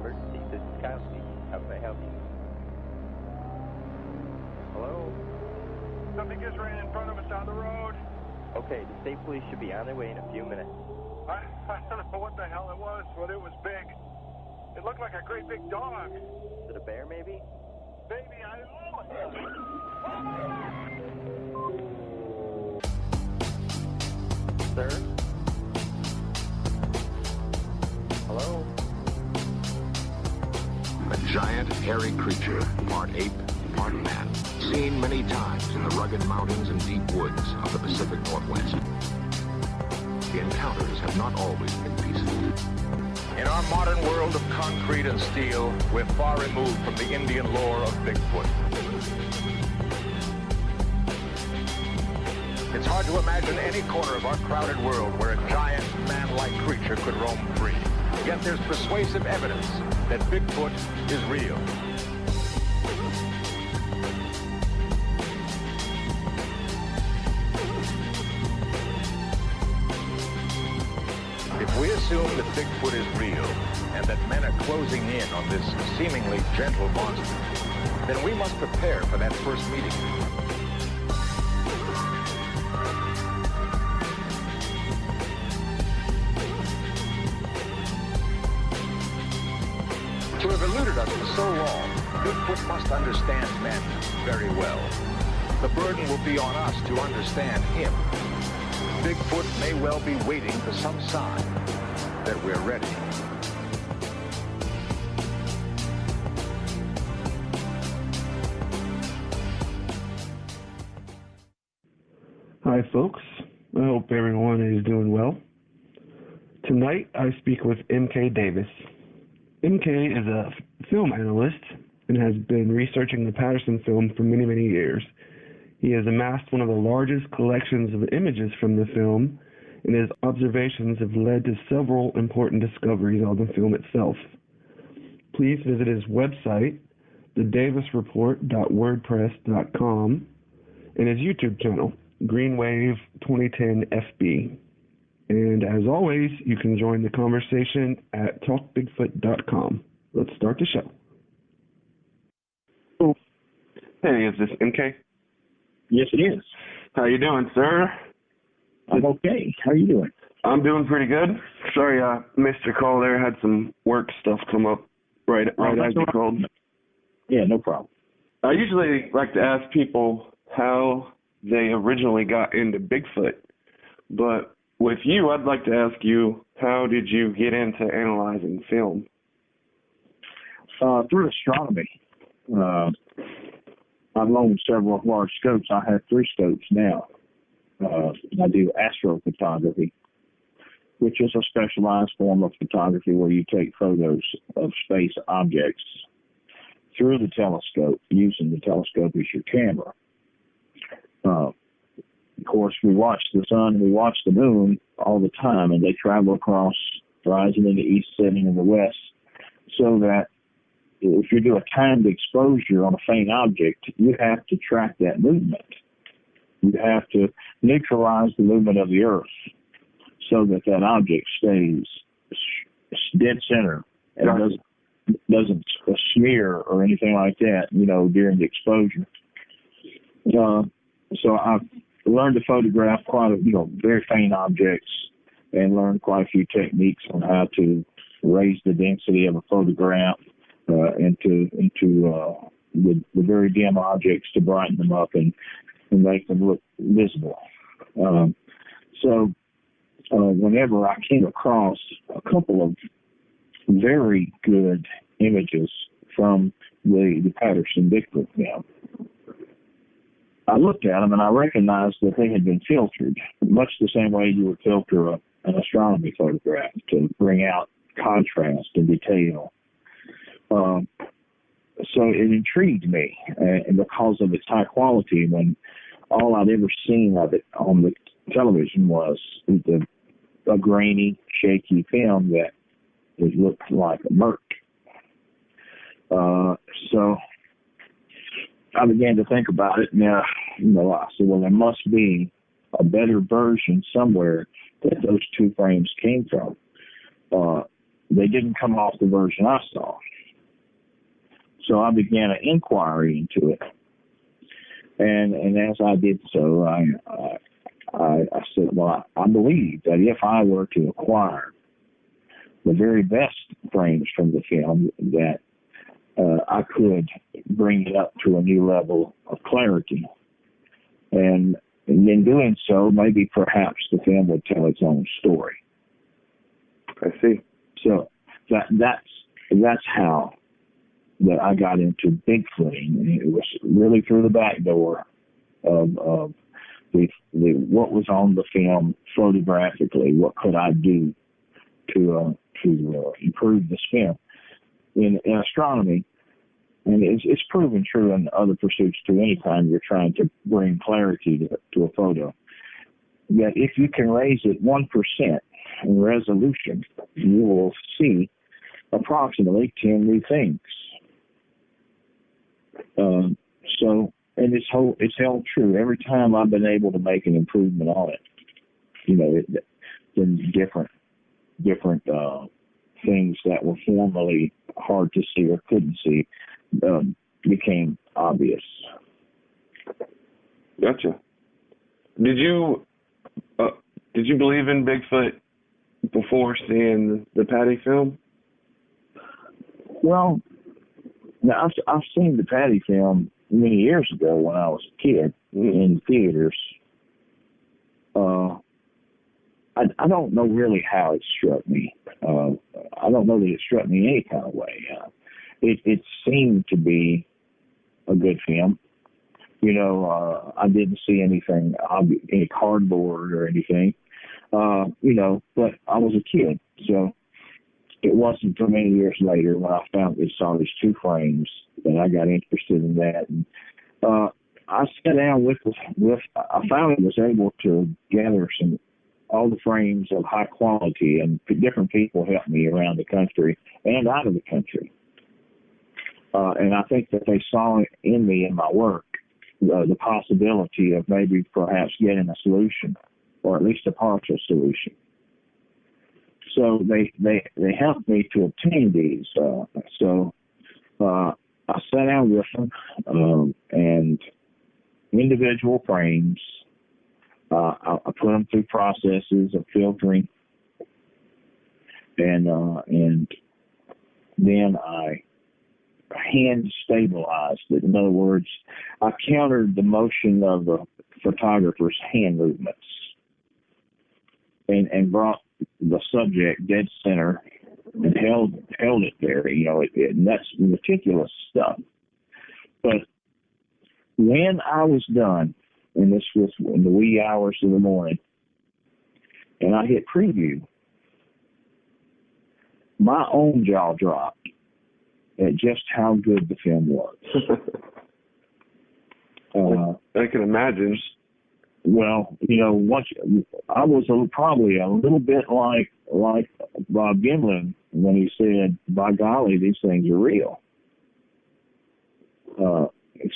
emergency. This is Kyle speaking. How can I help you? Hello? Something just ran in front of us on the road. Okay, the state police should be on their way in a few minutes. I don't know what the hell it was, but it was big. It looked like a great big dog. Is it a bear, maybe? Baby, oh my God. Oh my God. Sir? Hello? A giant, hairy creature, part ape, part man, seen many times in the rugged mountains and deep woods of the Pacific Northwest. The encounters have not always been peaceful. In our modern world of concrete and steel, we're far removed from the Indian lore of Bigfoot. It's hard to imagine any corner of our crowded world where a giant, man-like creature could roam free. Yet there's persuasive evidence that Bigfoot is real. If we assume that Bigfoot is real and that men are closing in on this seemingly gentle monster, then we must prepare for that first meeting. To have eluded us for so long, Bigfoot must understand men very well. The burden will be on us to understand him. Bigfoot may well be waiting for some sign that we're ready. Hi folks, I hope everyone is doing well. Tonight I speak with MKDavis. MK is a film analyst and has been researching the Patterson film for many, many years. He has amassed one of the largest collections of images from the film, and his observations have led to several important discoveries on the film itself. Please visit his website, thedavisreport.wordpress.com, and his YouTube channel, GreenWave2010FB. And as always, you can join the conversation at TalkBigfoot.com. Let's start the show. Oh. Hey, is this MK? Yes, it is. How you doing, sir? I'm okay. How are you doing? I'm doing pretty good. Sorry I missed your call there. Had some work stuff come up right as you called. Yeah, no problem. I usually like to ask people how they originally got into Bigfoot, but with you, I'd like to ask you, how did you get into analyzing film? Through astronomy. I've owned several large scopes. I have 3 scopes now. I do astrophotography, which is a specialized form of photography where you take photos of space objects through the telescope, using the telescope as your camera. Of course, we watch the sun, we watch the moon all the time, and they travel across, rising in the east, setting in the west, so that if you do a timed exposure on a faint object, you have to track that movement. You have to neutralize the movement of the Earth so that that object stays dead center and doesn't smear or anything like that, during the exposure. So I've learned to photograph quite very faint objects and learned quite a few techniques on how to raise the density of a photograph into the very dim objects to brighten them up and make them look visible. So whenever I came across a couple of very good images from the Patterson Bigfoot film, I looked at them and I recognized that they had been filtered, much the same way you would filter an astronomy photograph to bring out contrast and detail. So it intrigued me, and because of its high quality, when all I'd ever seen of it on the television was a grainy, shaky film that it looked like a murk. So I began to think about it, and I said, well, there must be a better version somewhere that those 2 frames came from. they didn't come off the version I saw. So I began an inquiry into it. And as I did so, I said, well, I believe that if I were to acquire the very best frames from the film, that I could bring it up to a new level of clarity. And in doing so, maybe perhaps the film would tell its own story. I see. So that's how that I got into Bigfooting. And it was really through the back door of the what was on the film photographically. What could I do to improve this film in astronomy? And it's proven true in other pursuits too. Anytime you're trying to bring clarity to a photo, that if you can raise it 1% in resolution, you will see approximately 10 new things. So, and it's held true every time I've been able to make an improvement on it. You know, then different things that were formerly hard to see or couldn't see became obvious. Gotcha. Did you believe in Bigfoot before seeing the Patty film? Well, now I've seen the Patty film many years ago when I was a kid in theaters. I don't know really how it struck me. I don't know that it struck me any kind of way. It seemed to be a good film. You know, I didn't see anything, any cardboard or anything. You know, but I was a kid, so it wasn't until many years later when I saw these two frames that I got interested in that. And I sat down I finally was able to gather all the frames of high quality, and different people helped me around the country and out of the country. And I think that they saw in me, in my work, the possibility of maybe perhaps getting a solution, or at least a partial solution. So they helped me to obtain these. So I sat down with them, and individual frames. I put them through processes of filtering, and then I hand stabilized it. In other words, I countered the motion of the photographer's hand movements, and brought the subject dead center and held it there. You know, and that's meticulous stuff. But when I was done, and this was in the wee hours of the morning, and I hit preview, my own jaw dropped at just how good the film was. I can imagine. Well, you know, I was probably a little bit like Bob Gimlin when he said, "By golly, these things are real."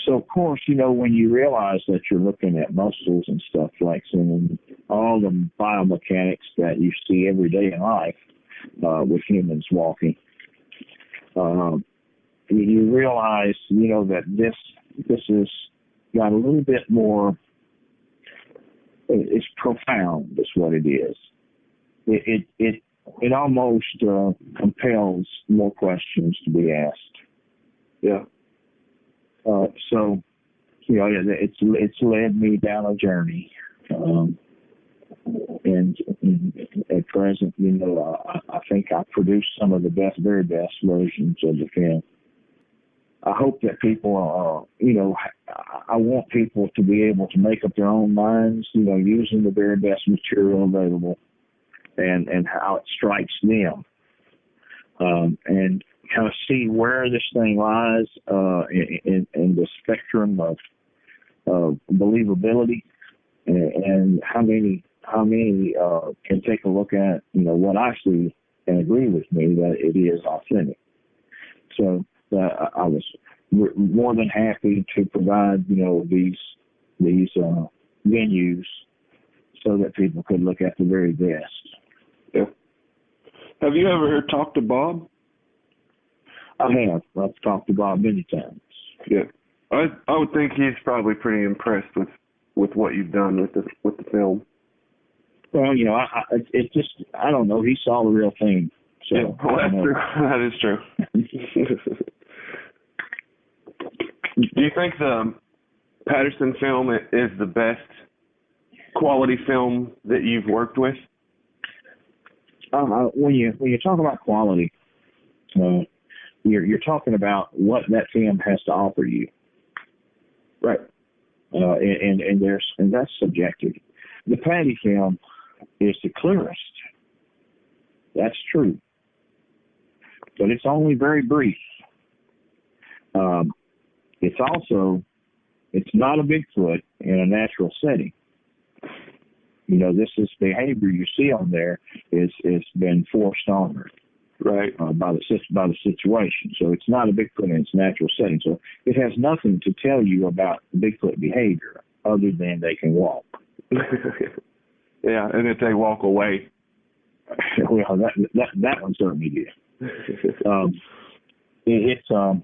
So, of course, you know, when you realize that you're looking at muscles and stuff like and all the biomechanics that you see every day in life with humans walking, you realize, you know, that this has got a little bit more. It's profound, is what it is. It almost compels more questions to be asked. Yeah. So, you know, it's led me down a journey, and at present, you know, I think I produced some of the very best versions of the film. I hope that people, you know, I want people to be able to make up their own minds, you know, using the very best material available, and how it strikes them, and kind of see where this thing lies in the spectrum of believability, and how many can take a look at, you know, what I see and agree with me that it is authentic. So I was more than happy to provide, you know, these venues so that people could look at the very best. Yeah. Have you ever talked to Bob? I have. I've talked to Bob many times. Yeah. I would think he's probably pretty impressed with what you've done with the film. Well, you know, it's just, I don't know. He saw the real thing. So, yeah, well, that's true. That is true. Do you think the Patterson film is the best quality film that you've worked with? When you talk about quality, you're talking about what that film has to offer you, right? And that's subjective. The Patty film is the clearest. That's true, but it's only very brief. It's not a Bigfoot in a natural setting. You know, this is behavior you see on there is been forced on her, right? By the situation. So it's not a Bigfoot in its natural setting. So it has nothing to tell you about Bigfoot behavior other than they can walk. Yeah, and if they walk away. Well, that one certainly did. There's a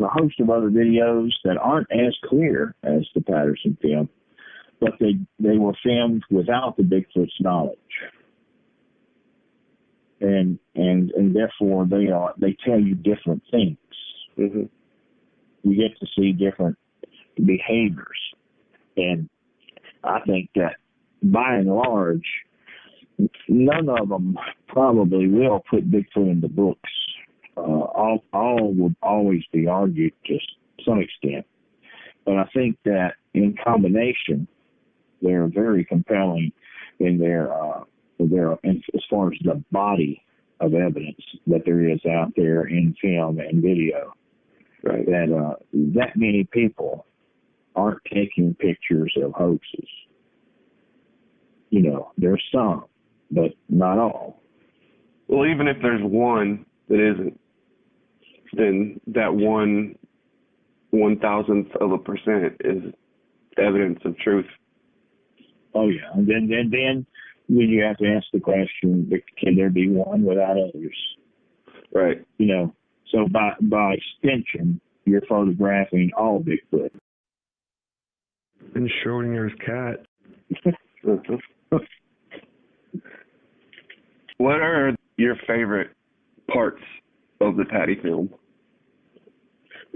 host of other videos that aren't as clear as the Patterson film, but they were filmed without the Bigfoot's knowledge, and therefore they tell you different things. Mm-hmm. You get to see different behaviors, and I think that by and large, none of them probably will put Bigfoot in the books. All would always be argued to some extent, but I think that in combination, they're very compelling in their as far as the body of evidence that there is out there in film and video. Right. That many people aren't taking pictures of hoaxes. You know, there's some, but not all. Well, even if there's one that isn't, then that 1/1000th of a percent is evidence of truth. Oh yeah, and then you have to ask the question: can there be one without others? Right. You know, so by extension, you're photographing all Bigfoot. And Schrodinger's cat. What are your favorite parts of the Patty film?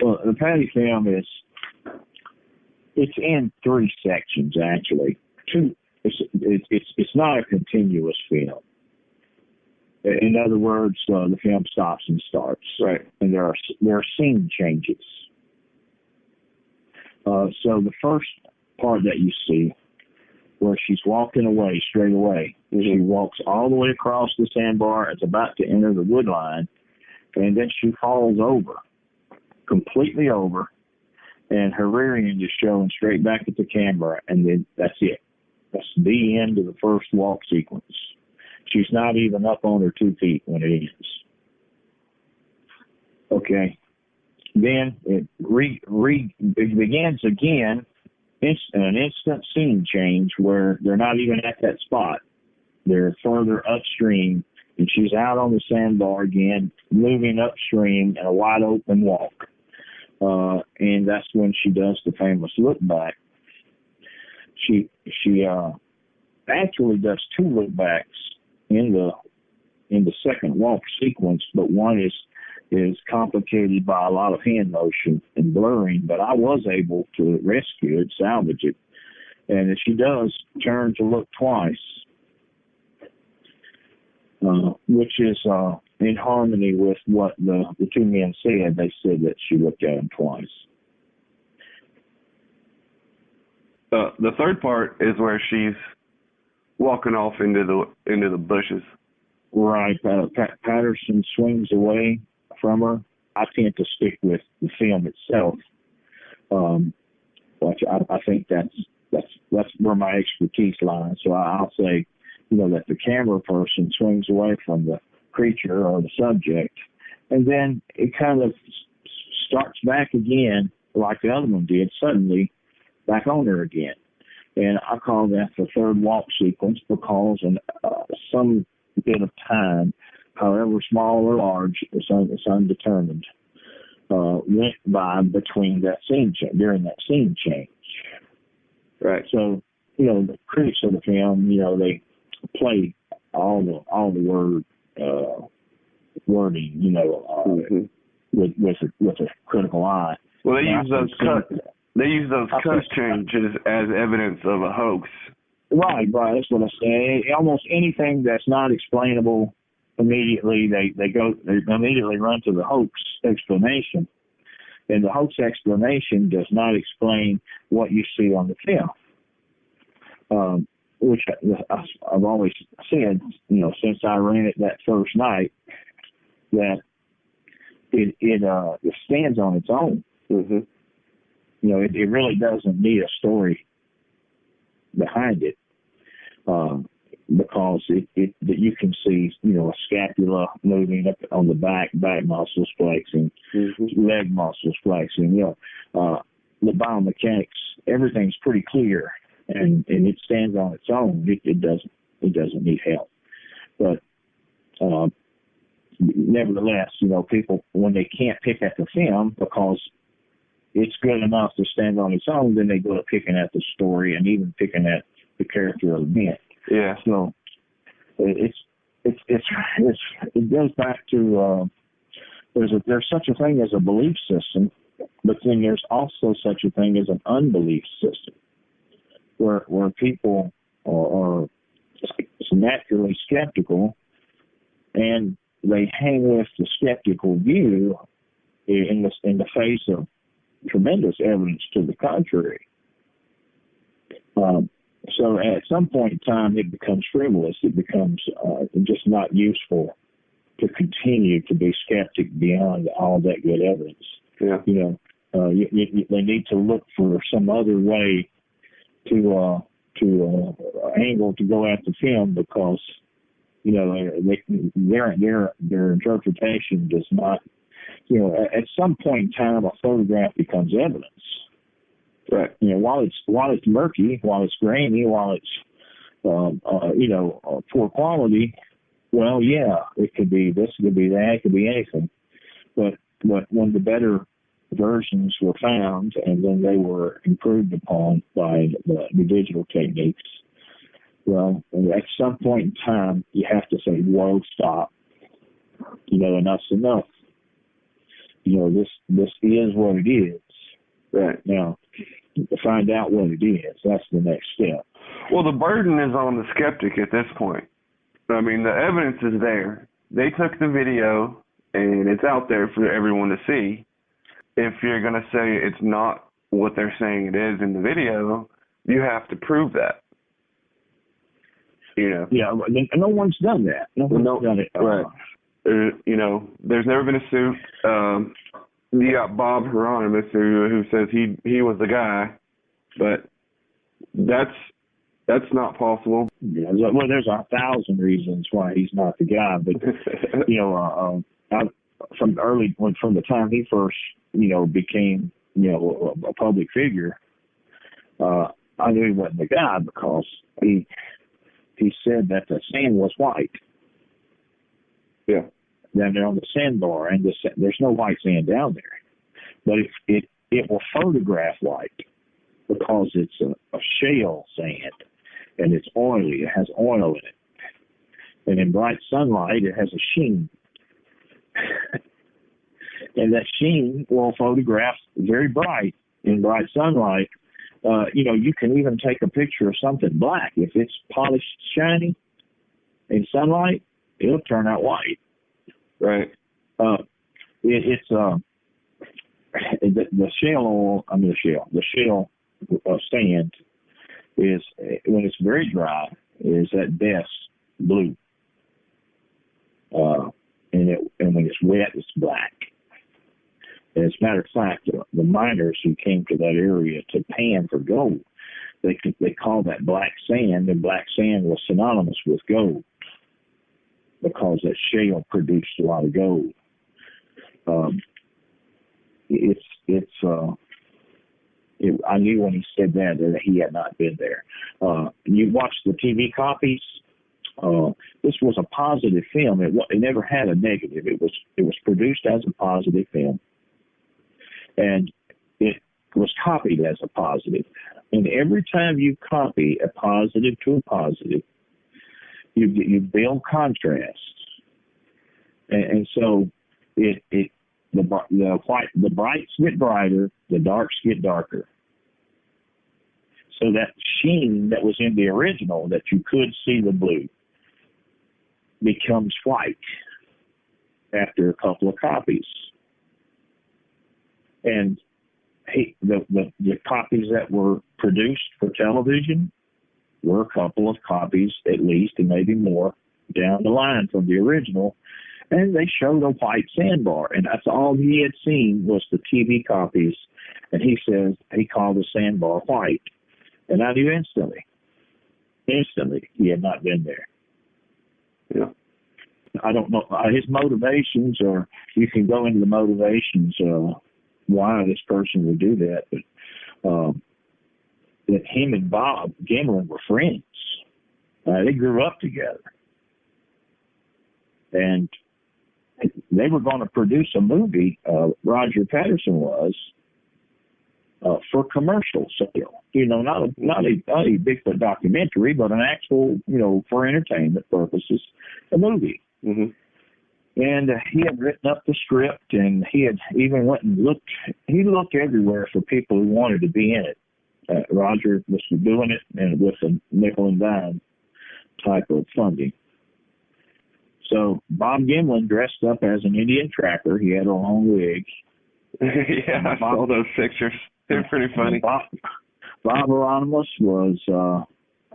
Well, the Patty film it's in three sections actually. Two. It's not a continuous film. In other words, the film stops and starts. Right. And there are scene changes. So the first part that you see, where she's walking away straight away, she walks all the way across the sandbar. It's about to enter the wood line, and then she falls over, completely over, and her rear end is showing straight back at the camera, and then that's it. That's the end of the first walk sequence. She's not even up on her 2 feet when it ends. Okay. Then it begins again, an instant scene change where they're not even at that spot. They're further upstream, and she's out on the sandbar again, moving upstream in a wide open walk. And that's when she does the famous look back. She actually does 2 look backs in the second walk sequence, but one is complicated by a lot of hand motion and blurring, but I was able to rescue it, salvage it. And she does turn to look twice, which is in harmony with what the 2 men said. They said that she looked at him twice. The third part is where she's walking off into the bushes. Right. Patterson swings away from her. I tend to stick with the film itself. Which I think that's where my expertise lies. So I'll say, that the camera person swings away from the creature or the subject, and then it kind of starts back again, like the other one did, suddenly back on her again. And I call that the third walk sequence because some bit of time, however small or large, it's undetermined, went by between that during that scene change. Right. So, the critics of the film, they play all the wording, with a critical eye. Well, they use those cut changes as evidence of a hoax. Right. That's what I'm saying. Almost anything that's not explainable immediately, they immediately run to the hoax explanation, and the hoax explanation does not explain what you see on the film. Which I've always said, since I ran it that first night, that it stands on its own. Mm-hmm. It really doesn't need a story behind it, because you can see, a scapula moving up on the back muscles flexing, leg muscles flexing. The biomechanics, everything's pretty clear, and it stands on its own. It doesn't need help. But nevertheless, people, when they can't pick at the film because it's good enough to stand on its own, then they go to picking at the story and even picking at the character of the man. Yeah. So it goes back to there's such a thing as a belief system, but then there's also such a thing as an unbelief system, where people are naturally skeptical, and they hang with the skeptical view in the face of tremendous evidence to the contrary. So at some point in time, it becomes frivolous. It becomes just not useful to continue to be skeptic beyond all that good evidence. Yeah. They need to look for some other way to angle to go at the film, because their interpretation does not. At some point in time, a photograph becomes evidence. Right. While it's murky, while it's grainy, while it's poor quality, well, yeah, it could be this, it could be that, it could be anything. But when the better versions were found, and then they were improved upon by the digital techniques, well, at some point in time, you have to say, whoa, stop. Enough's enough. This is what it is. Right. Now, to find out what it is, that's the next step. Well, the burden is on the skeptic at this point. I mean, the evidence is there. They took the video, and it's out there for everyone to see. If you're going to say it's not what they're saying it is in the video, you have to prove that. Yeah, no one's done that. No one's done it. Right. There's never been a suit. You got Bob Hieronymus who says he was the guy, but that's not possible. Yeah, well, there's 1,000 reasons why he's not the guy, but from the time he first became a public figure, I knew he wasn't the guy, because he said that the sand was white. Yeah. Down there on the sandbar, and there's no white sand down there, but it will photograph white because it's a shale sand, and it's oily. It has oil in it, and in bright sunlight, it has a sheen, and that sheen will photograph very bright in bright sunlight. You can even take a picture of something black. If it's polished, shiny in sunlight, it'll turn out white. Right. It's the shale oil. The shale sand is, when it's very dry, is at best blue, and when it's wet, it's black. And as a matter of fact, the miners who came to that area to pan for gold, they call that black sand, and black sand was synonymous with gold, because that shale produced a lot of gold. I knew when he said that he had not been there. You watch the TV copies This was a positive film. It never had a negative. It was produced as a positive film, and it was copied as a positive. And every time you copy a positive to a positive, you build contrast, and so the brights get brighter, the darks get darker. So that sheen that was in the original, that you could see the blue, becomes white after a couple of copies. And the copies that were produced for television were a couple of copies at least, and maybe more, down the line from the original. And they showed a white sandbar, and that's all he had seen was the TV copies. And he says he called the sandbar white. And I knew instantly he had not been there. Yeah. I don't know his motivations, or you can go into the motivations why this person would do that. But that him and Bob Gimlin were friends. They grew up together, and they were going to produce a movie. Roger Patterson was. For commercial sale, not a Bigfoot documentary, but an actual, for entertainment purposes, a movie. Mm-hmm. And he had written up the script, and he had even went and looked. He looked everywhere for people who wanted to be in it. Roger was doing it, and with a nickel and dime type of funding. So Bob Gimlin dressed up as an Indian tracker. He had a long wig. Yeah, I saw those pictures. They're pretty funny. Bob Hieronymus was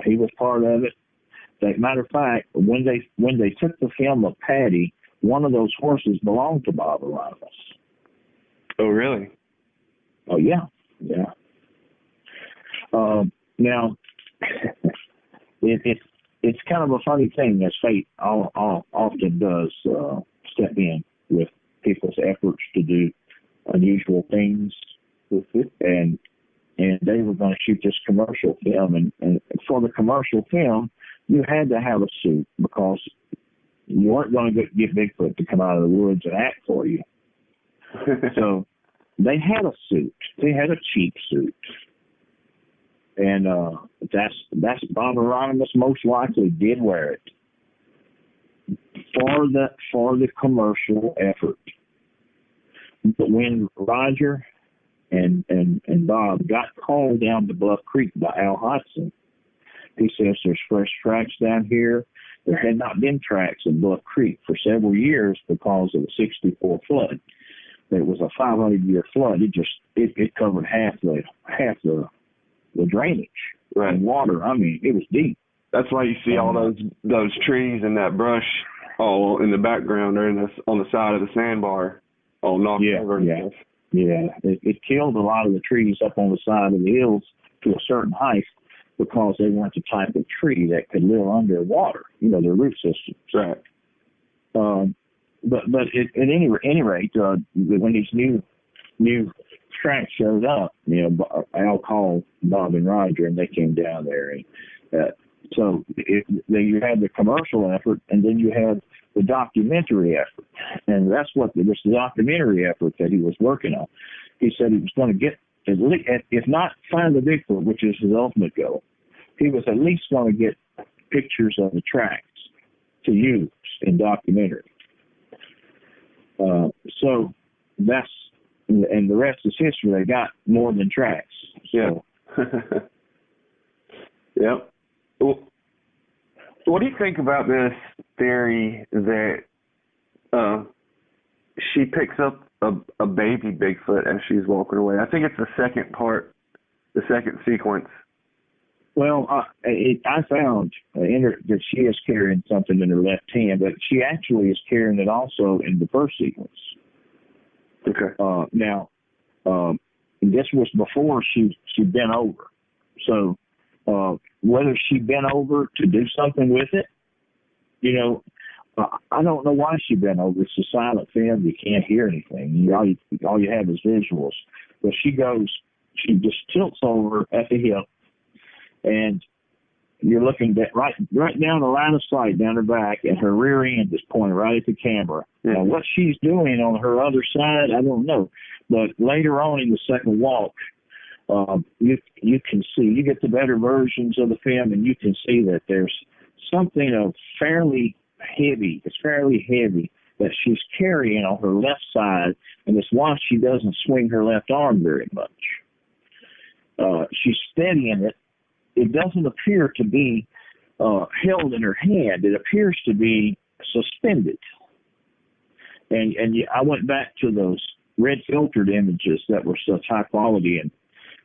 he was part of it. As a matter of fact, when they took the film of Patty, one of those horses belonged to Bob Hieronymus. Oh, really? Oh, yeah. Now, it's kind of a funny thing, as fate often does step in with people's efforts to do unusual things. And they were going to shoot this commercial film, and for the commercial film, you had to have a suit because you weren't going to get Bigfoot to come out of the woods and act for you. So they had a suit. They had a cheap suit, and that's Bob Hieronymus most likely did wear it for the commercial effort. But when Roger and Bob got called down to Bluff Creek by Al Hodson, he says there's fresh tracks down here. There had not been tracks in Bluff Creek for several years because of the '64 flood. It was a 500-year flood. It covered half the drainage, right, and water. I mean, it was deep. That's why you see all those trees and that brush all in the background there on the side of the sandbar, all knocked over and stuff. Yeah, it killed a lot of the trees up on the side of the hills to a certain height because they weren't the type of tree that could live underwater. Their root systems. Right. But at any rate, when these new tracks showed up, Al called Bob and Roger, and they came down there, and so you had the commercial effort, and then you had the documentary effort, and that's what the documentary effort that he was working on. He said he was going to get, if not find the Bigfoot, which is his ultimate goal, he was at least going to get pictures of the tracks to use in documentary. So that's, and the rest is history. They got more than tracks. So. Yep. Well, what do you think about this theory that she picks up a baby Bigfoot as she's walking away? I think it's the second sequence. Well, I found that she is carrying something in her left hand, but she actually is carrying it also in the first sequence. Okay. Now, this was before she bent over. So whether she bent over to do something with it, I don't know why she bent over. It's a silent film. You can't hear anything. All you have is visuals. But she just tilts over at the hip, and you're looking right down the line of sight down her back, and her rear end is pointing right at the camera. Mm-hmm. Now, what she's doing on her other side, I don't know. But later on in the second walk, you can see, you get the better versions of the film, and you can see that there's something of fairly heavy. It's fairly heavy that she's carrying on her left side, and it's why she doesn't swing her left arm very much. She's steadying it. It doesn't appear to be held in her hand. It appears to be suspended. And I went back to those red filtered images that were such high quality, and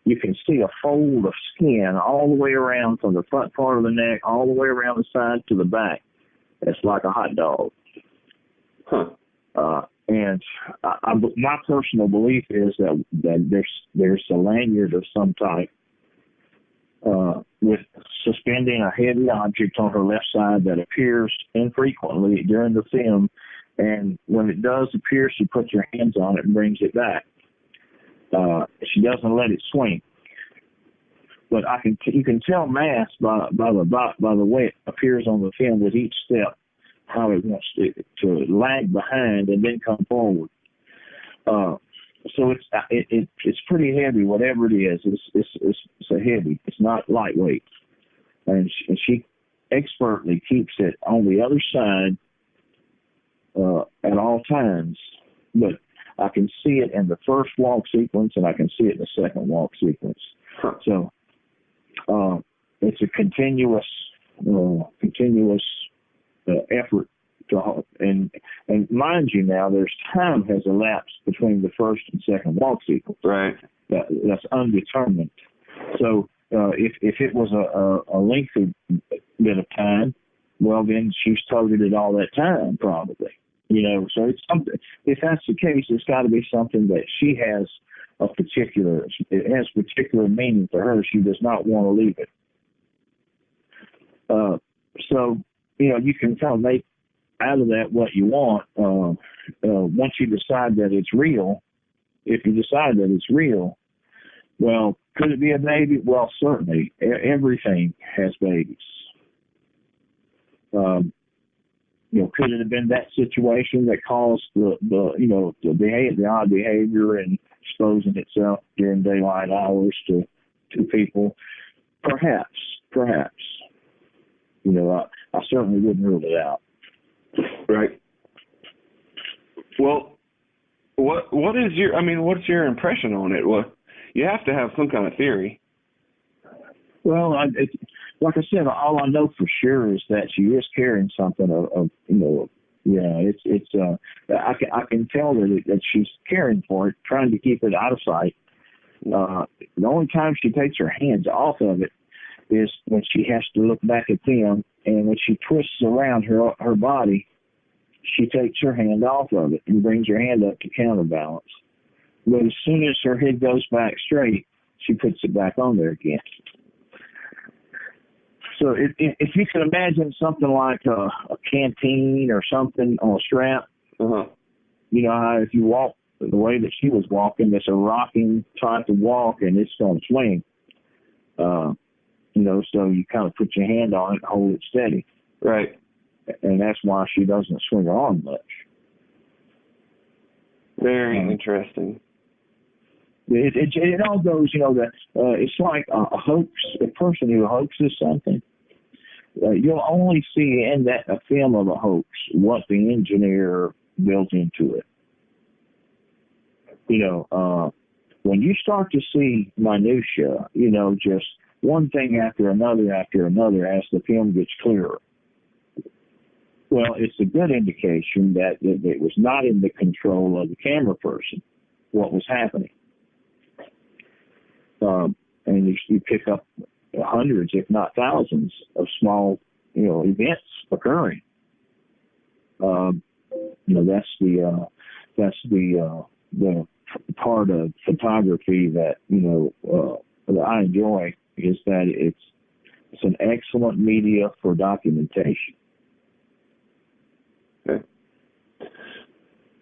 you can see a fold of skin all the way around from the front part of the neck all the way around the side to the back. It's like a hot dog. Huh. And my personal belief is that there's a lanyard of some type with suspending a heavy object on her left side that appears infrequently during the film, and when it does appear, she puts her hands on it and brings it back. She doesn't let it swing. But you can tell mass by the way it appears on the film with each step, how it wants to lag behind and then come forward. So it's pretty heavy, whatever it is. It's a heavy. It's not lightweight, and she expertly keeps it on the other side at all times. But I can see it in the first walk sequence, and I can see it in the second walk sequence. So it's a continuous effort to, and mind you, now there's time has elapsed between the first and second walk sequence. Right. That's undetermined. So if it was a lengthy bit of time, well then she's toted it all that time probably. So it's something. If that's the case, it's got to be something that she has it has particular meaning for her. She does not want to leave it. So you can kind of make out of that what you want. Once you decide that it's real, if you decide that it's real, well, could it be a baby? Well, certainly. Everything has babies. Could it have been that situation that caused the odd behavior and exposing itself during daylight hours to people? Perhaps. I certainly wouldn't rule it out. Right. Well, what's your impression on it? Well, you have to have some kind of theory. Well, like I said, all I know for sure is that she is carrying something I can tell that she's caring for it, trying to keep it out of sight. The only time she takes her hands off of it is when she has to look back at them, and when she twists around her body, she takes her hand off of it and brings her hand up to counterbalance. But as soon as her head goes back straight, she puts it back on there again. So if you can imagine something like a canteen or something on a strap, how if you walk the way that she was walking, it's a rocking type of walk, and it's going to swing. So you kind of put your hand on it and hold it steady. Right. And that's why she doesn't swing her arm much. Very interesting. It all goes, that it's like a hoax. A person who hoaxes something, you'll only see in a film of a hoax what the engineer built into it. When you start to see minutia, just one thing after another as the film gets clearer. Well, it's a good indication that it was not in the control of the camera person what was happening. And you pick up hundreds, if not thousands, of small, events occurring. That's the part of photography that that I enjoy, is that it's an excellent media for documentation. Okay.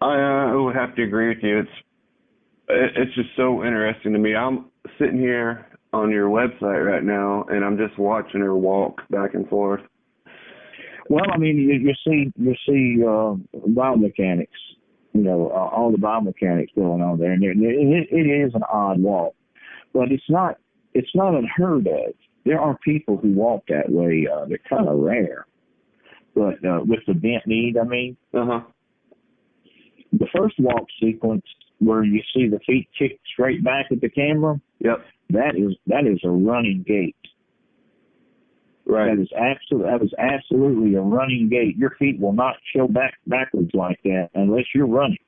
I would have to agree with you. It's just so interesting to me. I'm sitting here on your website right now, and I'm just watching her walk back and forth. Well, I mean, you see biomechanics, all the biomechanics going on there, and it is an odd walk, but it's not unheard of. There are people who walk that way. They're kind of rare, but with the bent knee, I mean, the first walk sequence where you see the feet kick straight back at the camera, yep, that is a running gait. Right. That is absolutely a running gait. Your feet will not show backwards like that unless you're running.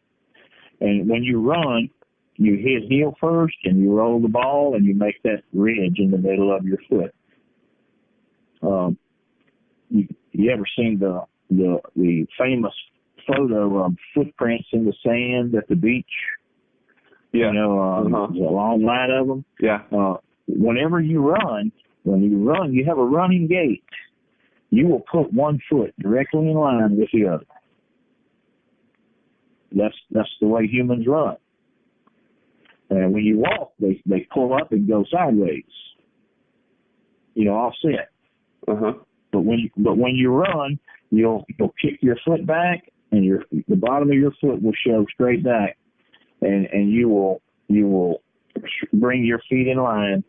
And when you run, you hit heel first and you roll the ball and you make that ridge in the middle of your foot. You ever seen the famous photo of footprints in the sand at the beach? Yeah. There's a long line of them. Yeah. Whenever you run, you have a running gait. You will put one foot directly in line with the other. That's the way humans run. And when you walk, they pull up and go sideways. Offset. But when you run, you'll kick your foot back, and the bottom of your foot will show straight back, and you will bring your feet in line,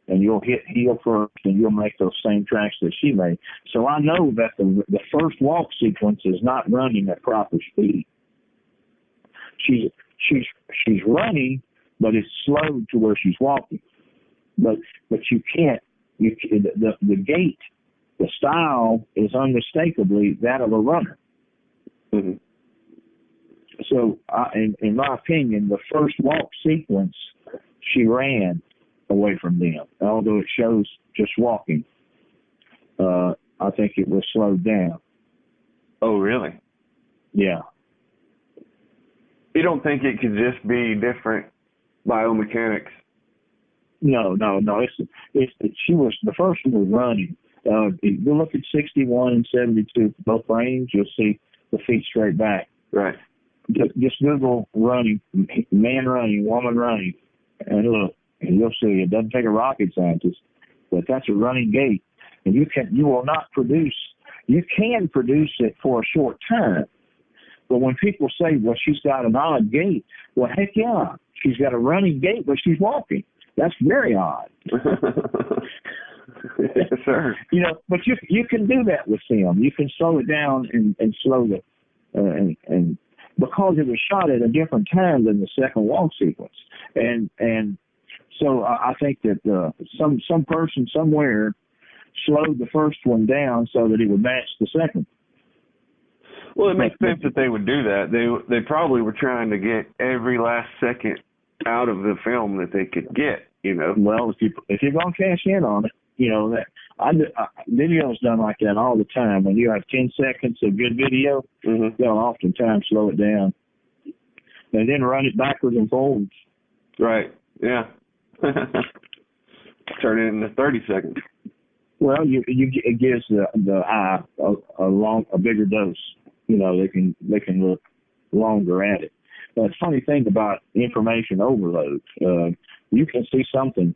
and you'll hit heel first, and you'll make those same tracks that she made. So I know that the first walk sequence is not running at proper speed. She's running, but it's slow to where she's walking. But you can't. The gait, the style is unmistakably that of a runner. Mm-hmm. So, in my opinion, the first walk sequence, she ran away from them. Although it shows just walking, I think it was slowed down. Oh, really? Yeah. You don't think it could just be different biomechanics? No. She was the first one was running. If you look at 61 and 72, both frames, you'll see the feet straight back. Right. Just Google running, man running, woman running, and look, and you'll see it doesn't take a rocket scientist, but that's a running gait. And you can produce it for a short time. But when people say, well, she's got an odd gait, well, heck yeah, she's got a running gait, but she's walking. That's very odd. Yes, sir. But you can do that with film. You can slow it down and slow it, and because it was shot at a different time than the second walk sequence, and so I think that some person somewhere slowed the first one down so that it would match the second. Well, it makes sense that they would do that. They probably were trying to get every last second out of the film that they could get. Well, if you're gonna cash in on it, that video's done like that all the time. When you have 10 seconds of good video, they'll oftentimes slow it down and then run it backwards and forwards. Right. Yeah. Turn it into 30 seconds. Well, it gives the eye a bigger dose. They can look longer at it. The funny thing about information overload, you can see something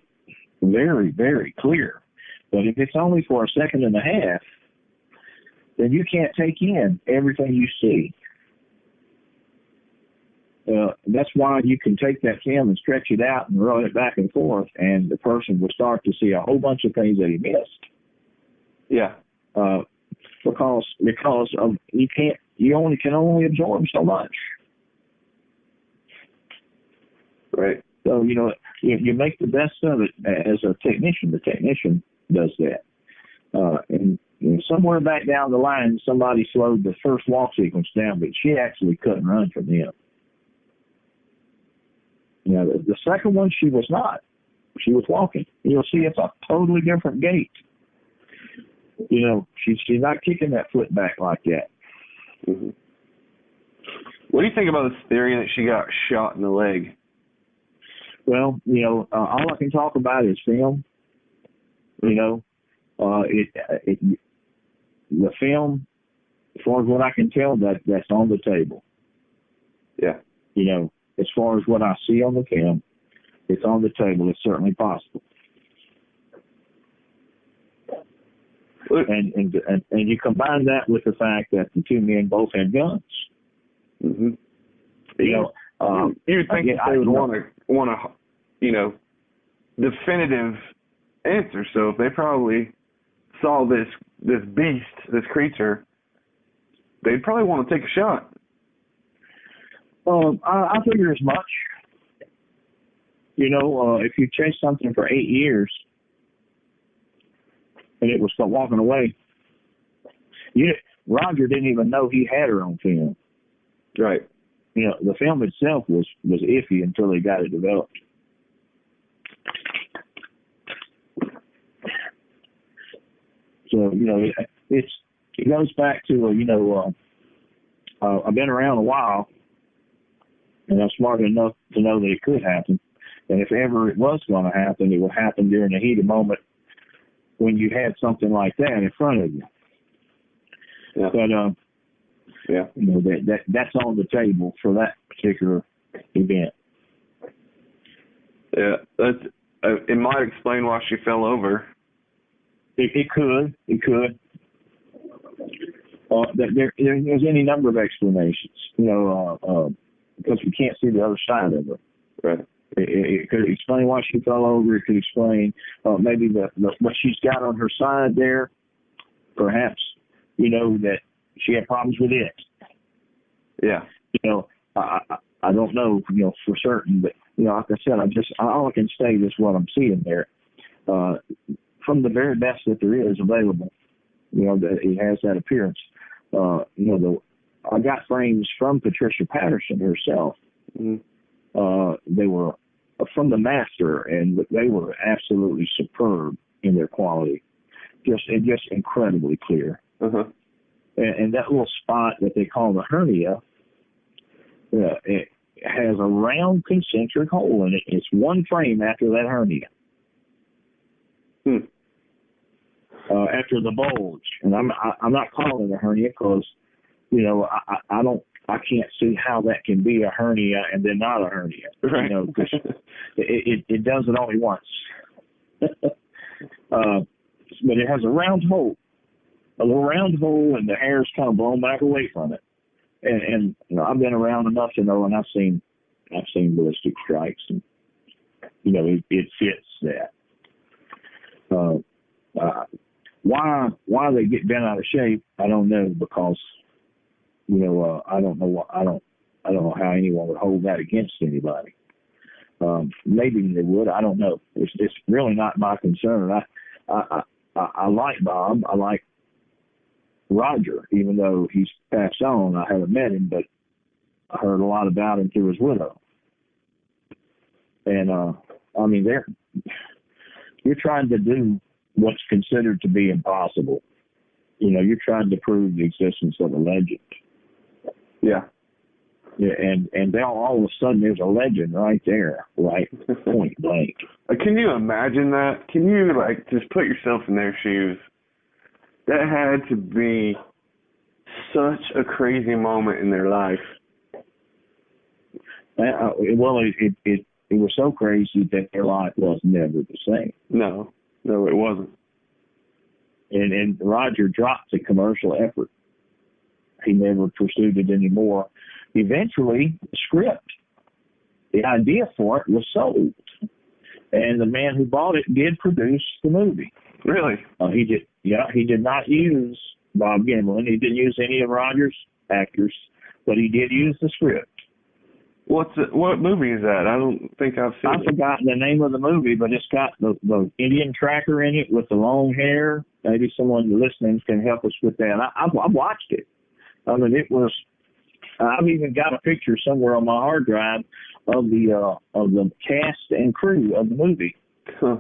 very, very clear, but if it's only for a second and a half, then you can't take in everything you see. That's why you can take that film and stretch it out and run it back and forth, and the person will start to see a whole bunch of things that he missed. Yeah. Because of you can only absorb so much. Right. So you make the best of it as a technician. The technician does that. And somewhere back down the line, somebody slowed the first walk sequence down, but she actually couldn't run from him. The second one, she was not. She was walking. You'll see it's a totally different gait. She's not kicking that foot back like that. Mm-hmm. What do you think about this theory that she got shot in the leg? Well, all I can talk about is film. The film, as far as what I can tell, that's on the table. Yeah. As far as what I see on the film, it's on the table. It's certainly possible. And you combine that with the fact that the two men both had guns. Mm-hmm. You know, you would think they would want a definitive answer. So if they probably saw this beast, this creature, they'd probably want to take a shot. I figure as much. You know, if you chase something for 8 years and it was still walking away, Roger didn't even know he had her on film. Right. You know, the film itself was iffy until he got it developed. So, you know, it goes back to, I've been around a while, and I'm smart enough to know that it could happen. And if ever it was going to happen, it would happen during the heat of moment when you had something like that in front of you. Yeah. But, yeah, you know, that's on the table for that particular event. Yeah, it might explain why she fell over. It could. There's any number of explanations, you know, because we can't see the other side of it. Right. It could explain why she fell over. It could explain maybe what she's got on her side there. Perhaps, you know, that she had problems with it. Yeah. You know, I don't know, you know, for certain, but, you know, like I said, all I can state is what I'm seeing there. From the very best that there is available, you know, that it has that appearance. You know, I got frames from Patricia Patterson herself. Mm-hmm. They were from the master, and they were absolutely superb in their quality, just incredibly clear. Uh-huh. And that little spot that they call the hernia, it has a round concentric hole in it. It's one frame after that hernia. After the bulge, and I'm not calling it a hernia because, you know, I can't see how that can be a hernia and then not a hernia. Right. You know, because it does it only once. But it has a round hole, a little round hole, and the hair's kind of blown back away from it. And you know, I've been around enough to know, and I've seen ballistic strikes, and you know, it fits that. Why they get bent out of shape, I don't know, because, you know, I don't know how anyone would hold that against anybody. Maybe they would. I don't know. It's really not my concern. I like Bob. I like Roger, even though he's passed on. I haven't met him, but I heard a lot about him through his widow. And I mean, you're trying to do what's considered to be impossible. You know, you're trying to prove the existence of a legend. Yeah. Yeah, and now all of a sudden there's a legend right there, right? Point blank. Can you imagine that? Can you, like, just put yourself in their shoes? That had to be such a crazy moment in their life. Well, it was so crazy that their life was never the same. No, it wasn't. And Roger dropped the commercial effort. He never pursued it anymore. Eventually, the script, the idea for it was sold. And the man who bought it did produce the movie. Really? He did not use Bob Gimlin. He didn't use any of Roger's actors, but he did use the script. What movie is that? I don't think I've seen it. I've forgotten the name of the movie, but it's got the Indian tracker in it with the long hair. Maybe someone listening can help us with that. I've watched it. I mean, it was. I've even got a picture somewhere on my hard drive of the cast and crew of the movie. Huh.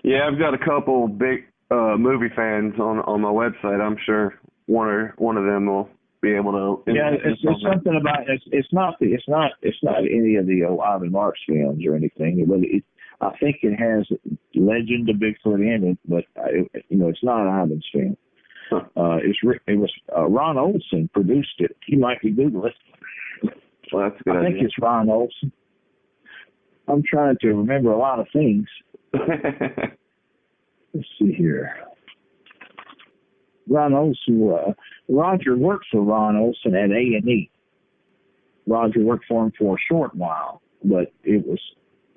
Yeah, I've got a couple big movie fans on my website. I'm sure one of them will be able to. Yeah, it's something about it's not any of the Ivan Marks films or anything, but I think it has Legend of Bigfoot in it, but it's not Ivan's film. Huh. It was Ron Olson produced it. You might be Google it. Well, that's a good idea. I think it's Ron Olson. I'm trying to remember a lot of things. Let's see here. Ron Olson, Roger worked for Ron Olson at A&E. Roger worked for him for a short while, but it was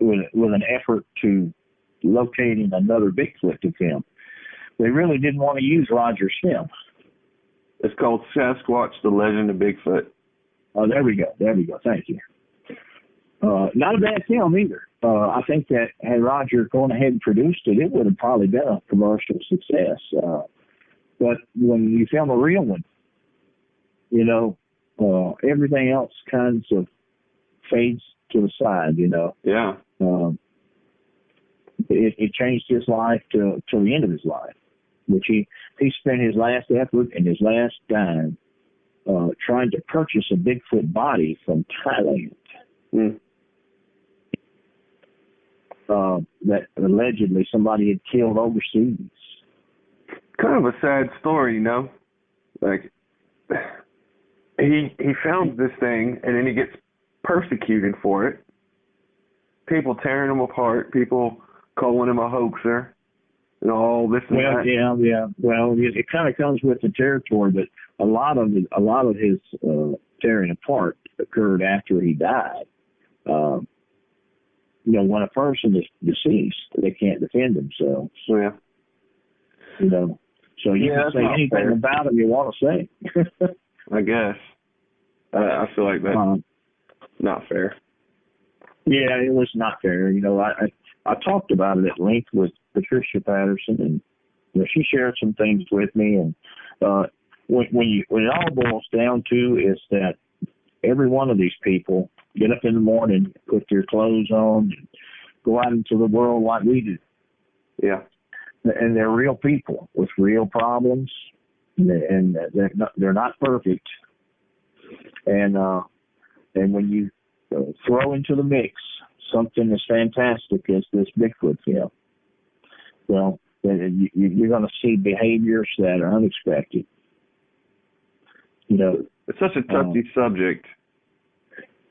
with an effort to locating another Bigfoot to film. They really didn't want to use Roger's film. It's called Sasquatch, The Legend of Bigfoot. Oh, there we go. Thank you. Not a bad film either. I think that had Roger gone ahead and produced it, it would have probably been a commercial success. But when you film a real one, you know, everything else kinds of fades to the side, you know. Yeah. It changed his life to the end of his life, which he spent his last effort and his last dime trying to purchase a Bigfoot body from Thailand. Mm. That allegedly somebody had killed overseas. Kind of a sad story, you know. Like he found this thing and then he gets persecuted for it. People tearing him apart, people calling him a hoaxer, and all this and that. Yeah. Well, it kind of comes with the territory, but a lot of his tearing apart occurred after he died. You know, when a person is deceased, they can't defend themselves. Yeah. You know, so you can say anything fair about him you want to say. I guess. I feel like that's not fair. Yeah, it was not fair. You know, I talked about it at length with Patricia Patterson, and you know, she shared some things with me. And when it all boils down to is that every one of these people get up in the morning, put their clothes on, and go out into the world like we do. Yeah. And they're real people with real problems, and they're not perfect. And when you throw into the mix something as fantastic as this Bigfoot film, well, then you're going to see behaviors that are unexpected. You know, it's such a touchy subject.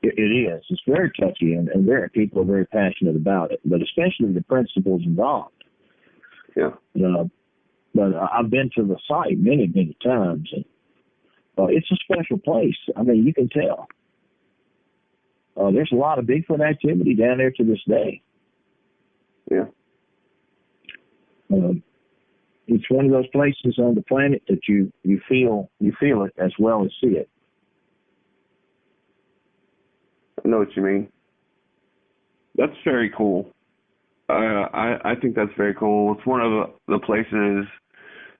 It is. It's very touchy, and people are very passionate about it, but especially the principles involved. Yeah. But I've been to the site many, many times, and it's a special place. I mean, you can tell. There's a lot of Bigfoot activity down there to this day. Yeah. It's one of those places on the planet that you feel it as well as see it. I know what you mean. That's very cool. I think that's very cool. It's one of the places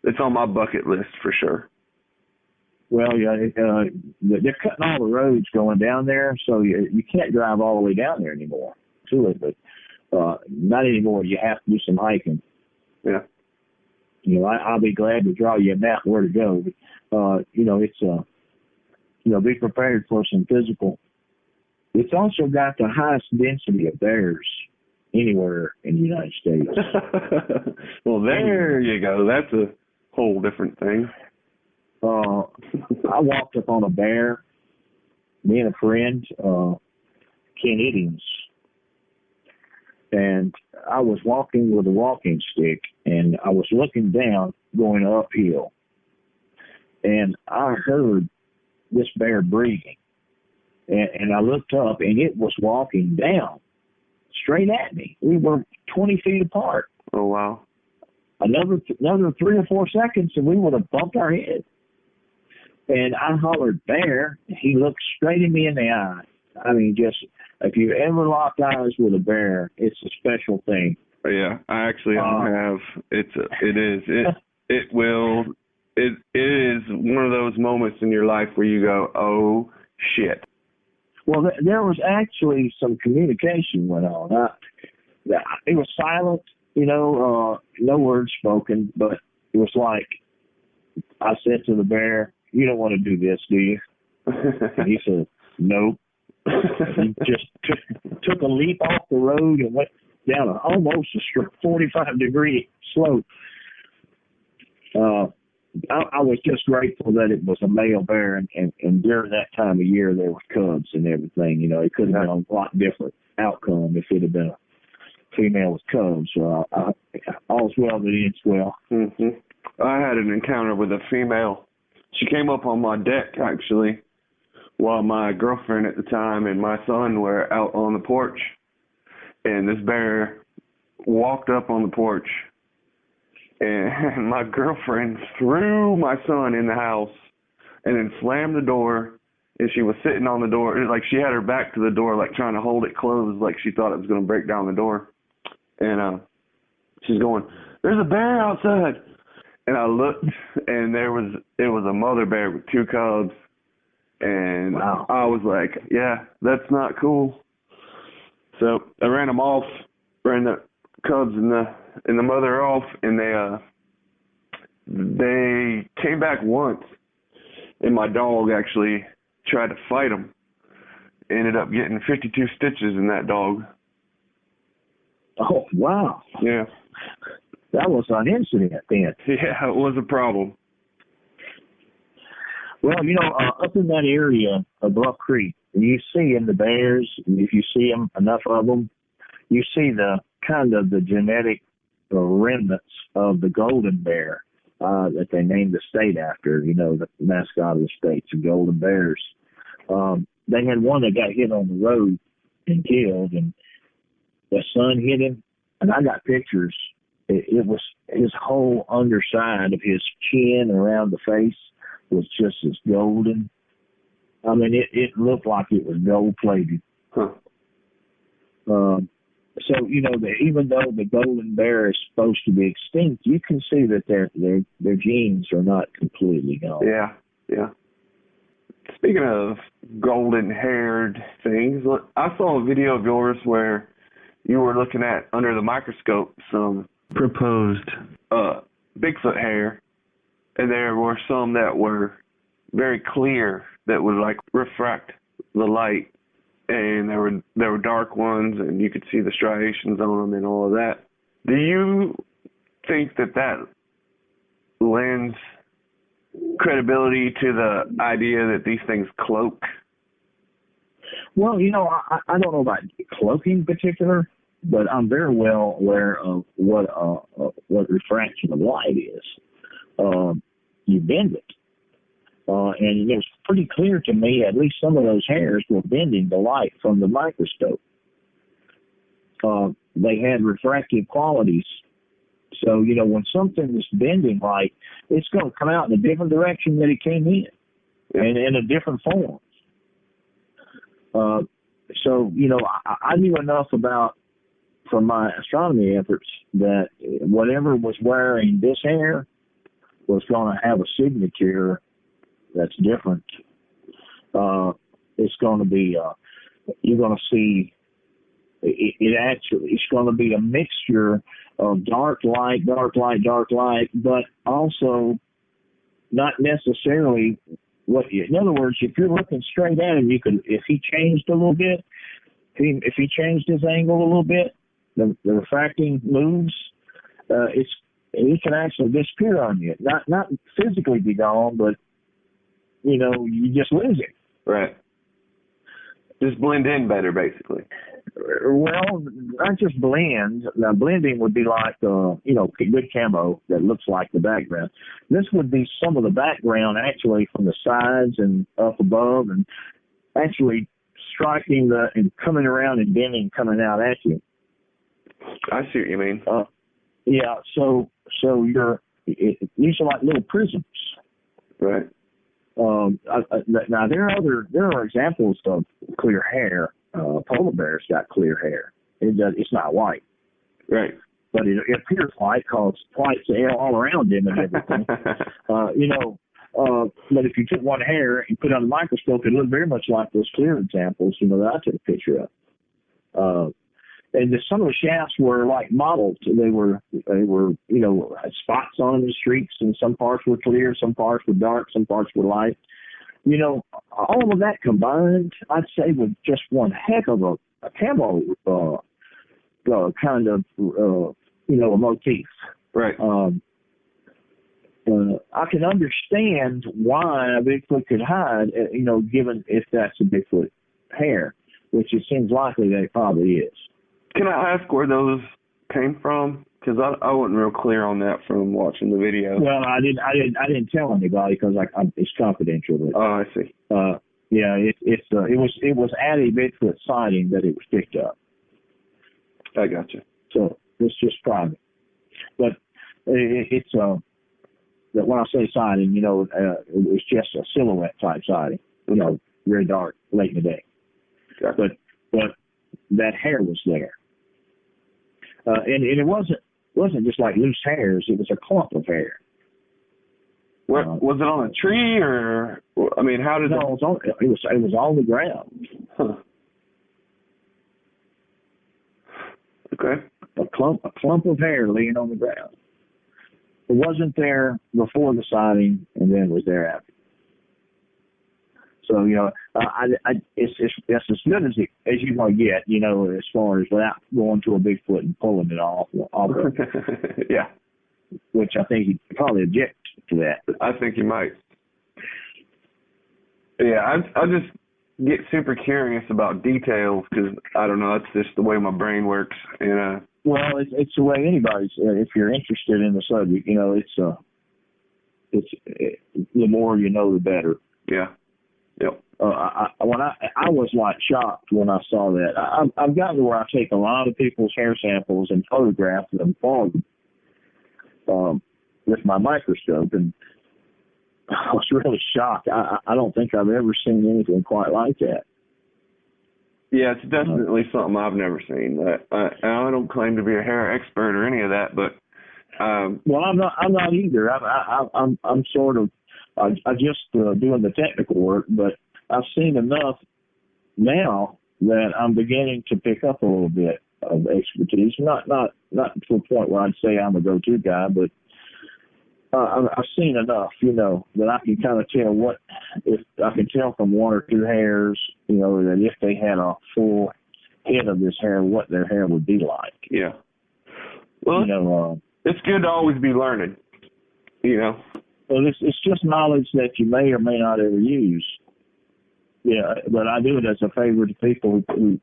that's on my bucket list for sure. Well, yeah, they're cutting all the roads going down there, so you can't drive all the way down there anymore to it. But not anymore. You have to do some hiking. Yeah. You know, I'll be glad to draw you a map where to go. But, you know, it's be prepared for some physical. It's also got the highest density of bears anywhere in the United States. Well, there you go. That's a whole different thing. I walked up on a bear, me and a friend, Ken Iddings, and I was walking with a walking stick, and I was looking down, going uphill, and I heard this bear breathing, and I looked up, and it was walking down, straight at me. We were 20 feet apart. Oh, wow. Another 3 or 4 seconds, and we would have bumped our head. And I hollered, bear. He looked straight at me in the eye. I mean, just, if you ever locked eyes with a bear, it's a special thing. Yeah, I actually have. It is one of those moments in your life where you go, oh, shit. Well, there was actually some communication went on. It was silent, you know, no words spoken, but it was like I said to the bear, you don't want to do this, do you? And he said, nope. He just took a leap off the road and went down almost a 45-degree slope. I was just grateful that it was a male bear, and during that time of year there were cubs and everything. You know, it could have been a lot different outcome if it had been a female with cubs. All's well that ends well. Mm-hmm. I had an encounter with a female. She came up on my deck, actually, while my girlfriend at the time and my son were out on the porch. And this bear walked up on the porch, and my girlfriend threw my son in the house and then slammed the door. And she was sitting on the door, like she had her back to the door, like trying to hold it closed, like she thought it was going to break down the door. And she's going, "There's a bear outside." And I looked, and it was a mother bear with 2 cubs. And wow. I was like, yeah, that's not cool. So I ran them off, ran the cubs and the mother off, and they came back once, and my dog actually tried to fight them. Ended up getting 52 stitches in that dog. Oh, wow. Yeah. That was an incident then. Yeah, it was a problem. Well, up in that area of Bluff Creek, you see in the bears, if you see them, enough of them, you see the kind of the genetic remnants of the golden bear that they named the state after, the mascot of the state, the golden bears. They had one that got hit on the road and killed, and the sun hit him, and I got pictures. It was his whole underside of his chin around the face was just as golden. I mean, it looked like it was gold-plated. Huh. So, even though the golden bear is supposed to be extinct, you can see that their genes are not completely gone. Yeah. Speaking of golden-haired things, look, I saw a video of yours where you were looking at, under the microscope, some proposed Bigfoot hair, and there were some that were very clear that would like refract the light, and there were dark ones, and you could see the striations on them and all of that. Do you think that lends credibility to the idea that these things cloak? Well, I don't know about cloaking in particular, but I'm very well aware of what refraction of light is. You bend it. And it was pretty clear to me, at least some of those hairs were bending the light from the microscope. They had refractive qualities. So, when something is bending light, it's going to come out in a different direction than it came in, and in a different form. So, I knew enough from my astronomy efforts, that whatever was wearing this hair was going to have a signature that's different. It's going to be, you're going to see, it's going to be a mixture of dark light, but also not necessarily in other words, if you're looking straight at him, if he changed a little bit, if he changed his angle a little bit, the refracting moves, it can actually disappear on you. Not physically be gone, but you just lose it. Right. Just blend in better, basically. Well, not just blend. Now, blending would be like, good camo that looks like the background. This would be some of the background actually from the sides and up above, and actually striking and coming around and bending, coming out at you. I see what you mean. Yeah. So these are like little prisms. Right. Now there are examples of clear hair. Polar bears got clear hair. It's not white. Right. But it appears white because white's all around him and everything. But if you took one hair and put it on the microscope, it looked very much like those clear examples, that I took a picture of. And some of the shafts were like modeled. They were had spots on them, the streaks, and some parts were clear, some parts were dark, some parts were light. All of that combined, I'd say, with just one heck of a camo kind of a motif. Right. I can understand why a Bigfoot could hide, given if that's a Bigfoot hair, which it seems likely that it probably is. Can I ask where those came from? Because I wasn't real clear on that from watching the video. Well, I didn't tell anybody because it's confidential. But, oh, I see. Yeah, it was at a Bigfoot sighting that it was picked up. I gotcha. So it's just private. But it's that when I say sighting, it was just a silhouette type sighting. Very dark, late in the day. Gotcha. But that hair was there, and it wasn't just like loose hairs. It was a clump of hair. Where, was it on a tree or? I mean, how did it was on the ground. Huh. Okay. A clump of hair laying on the ground. It wasn't there before the sighting, and then it was there after. So it's as good as you're gonna get, as far as without going to a Bigfoot and pulling it off. Yeah. Which I think he'd probably object to that. I think he might. Yeah, I just get super curious about details because I don't know. It's just the way my brain works. Well, it's the way anybody's. If you're interested in the subject, it's the more you know, the better. Yeah. Yep. I was like shocked when I saw that. I've gotten to where I take a lot of people's hair samples and photograph them for them with my microscope, and I was really shocked. I don't think I've ever seen anything quite like that. Yeah, it's definitely something I've never seen. I don't claim to be a hair expert or any of that, but well, I'm not either. I'm sort of. I just doing the technical work, but I've seen enough now that I'm beginning to pick up a little bit of expertise. Not to the point where I'd say I'm a go-to guy, but I've seen enough, that I can kind of tell if I can tell from one or two hairs, that if they had a full head of this hair, what their hair would be like. Yeah. Well, it's good to always be learning, Well, it's just knowledge that you may or may not ever use. Yeah, but I do it as a favor to people who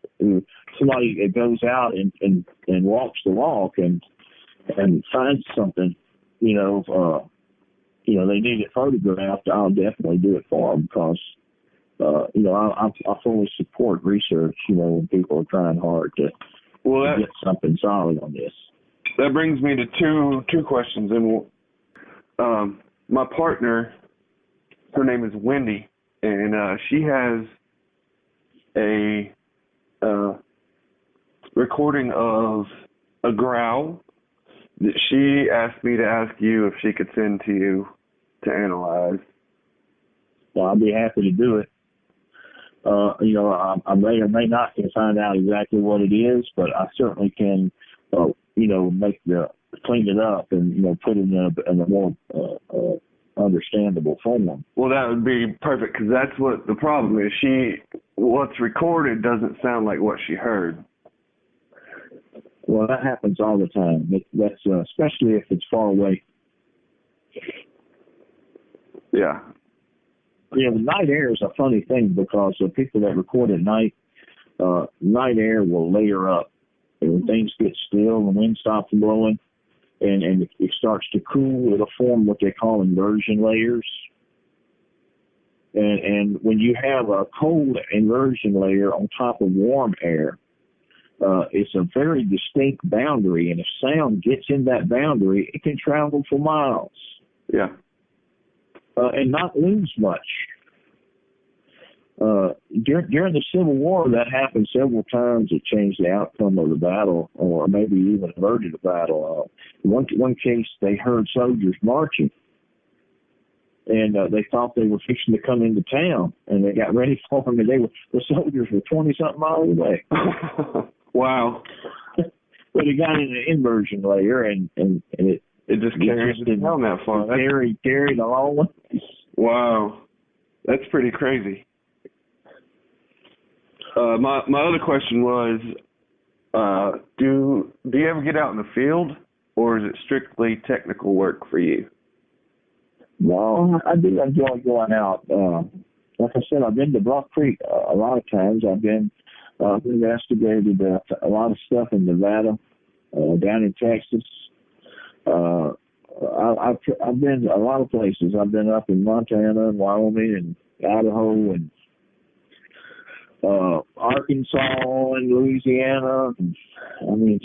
somebody goes out and walks the walk and finds something, they need it photographed. I'll definitely do it for them because, I fully support research. When people are trying hard to get something solid on this. That brings me to two questions, and my partner, her name is Wendy, and she has a recording of a growl that she asked me to ask you if she could send to you to analyze. Well, I'll be happy to do it. I may or may not can find out exactly what it is, but I certainly can, clean it up and put it in a more understandable form. Well, that would be perfect because that's what the problem is. What's recorded doesn't sound like what she heard. Well, that happens all the time. That's especially if it's far away. Yeah. The night air is a funny thing because the people that record at night, night air will layer up. And when things get still, the wind stops blowing, and it starts to cool, it'll form what they call inversion layers. And when you have a cold inversion layer on top of warm air, it's a very distinct boundary, and if sound gets in that boundary, it can travel for miles. Yeah. And not lose much. During the Civil War, that happened several times. It changed the outcome of the battle, or maybe even averted the battle. One case, they heard soldiers marching, and they thought they were fixing to come into town, and they got ready for them, and the soldiers were 20-something miles away. Wow. But it got in an inversion layer, and it just carried it down that far. Carried a long way. Wow. That's pretty crazy. My other question was, do you ever get out in the field, or is it strictly technical work for you? Well, I do enjoy going out. Like I said, I've been to Bluff Creek a lot of times. I've been investigated a lot of stuff in Nevada, down in Texas. I've been a lot of places. I've been up in Montana and Wyoming and Idaho and Arkansas and Louisiana. I mean,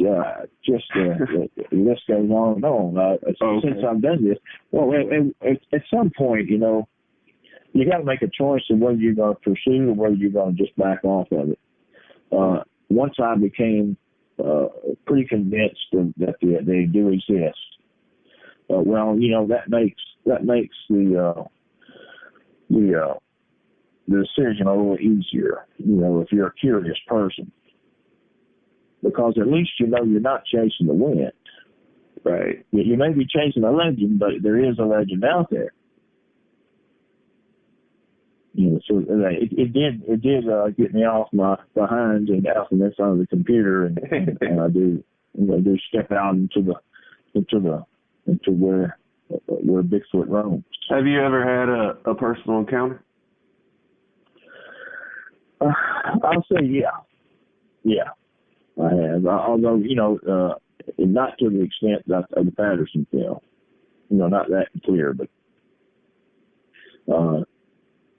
just the list goes on and on. Since I've done this, well, at some point, you know, you got to make a choice of whether you're going to pursue or whether you're going to just back off of it. Once I became pretty convinced that they do exist, well, you know, that makes the decision a little easier, you know, if you're a curious person, because at least you know you're not chasing the wind. Right. You may be chasing a legend, but there is a legend out there. You know, so it did get me off my behind and out from this on the computer, and I do step out into where Bigfoot roams. Have you ever had a personal encounter? I'll say yeah, I have. Although, you know, not to the extent that of the Patterson film, you know, not that clear, but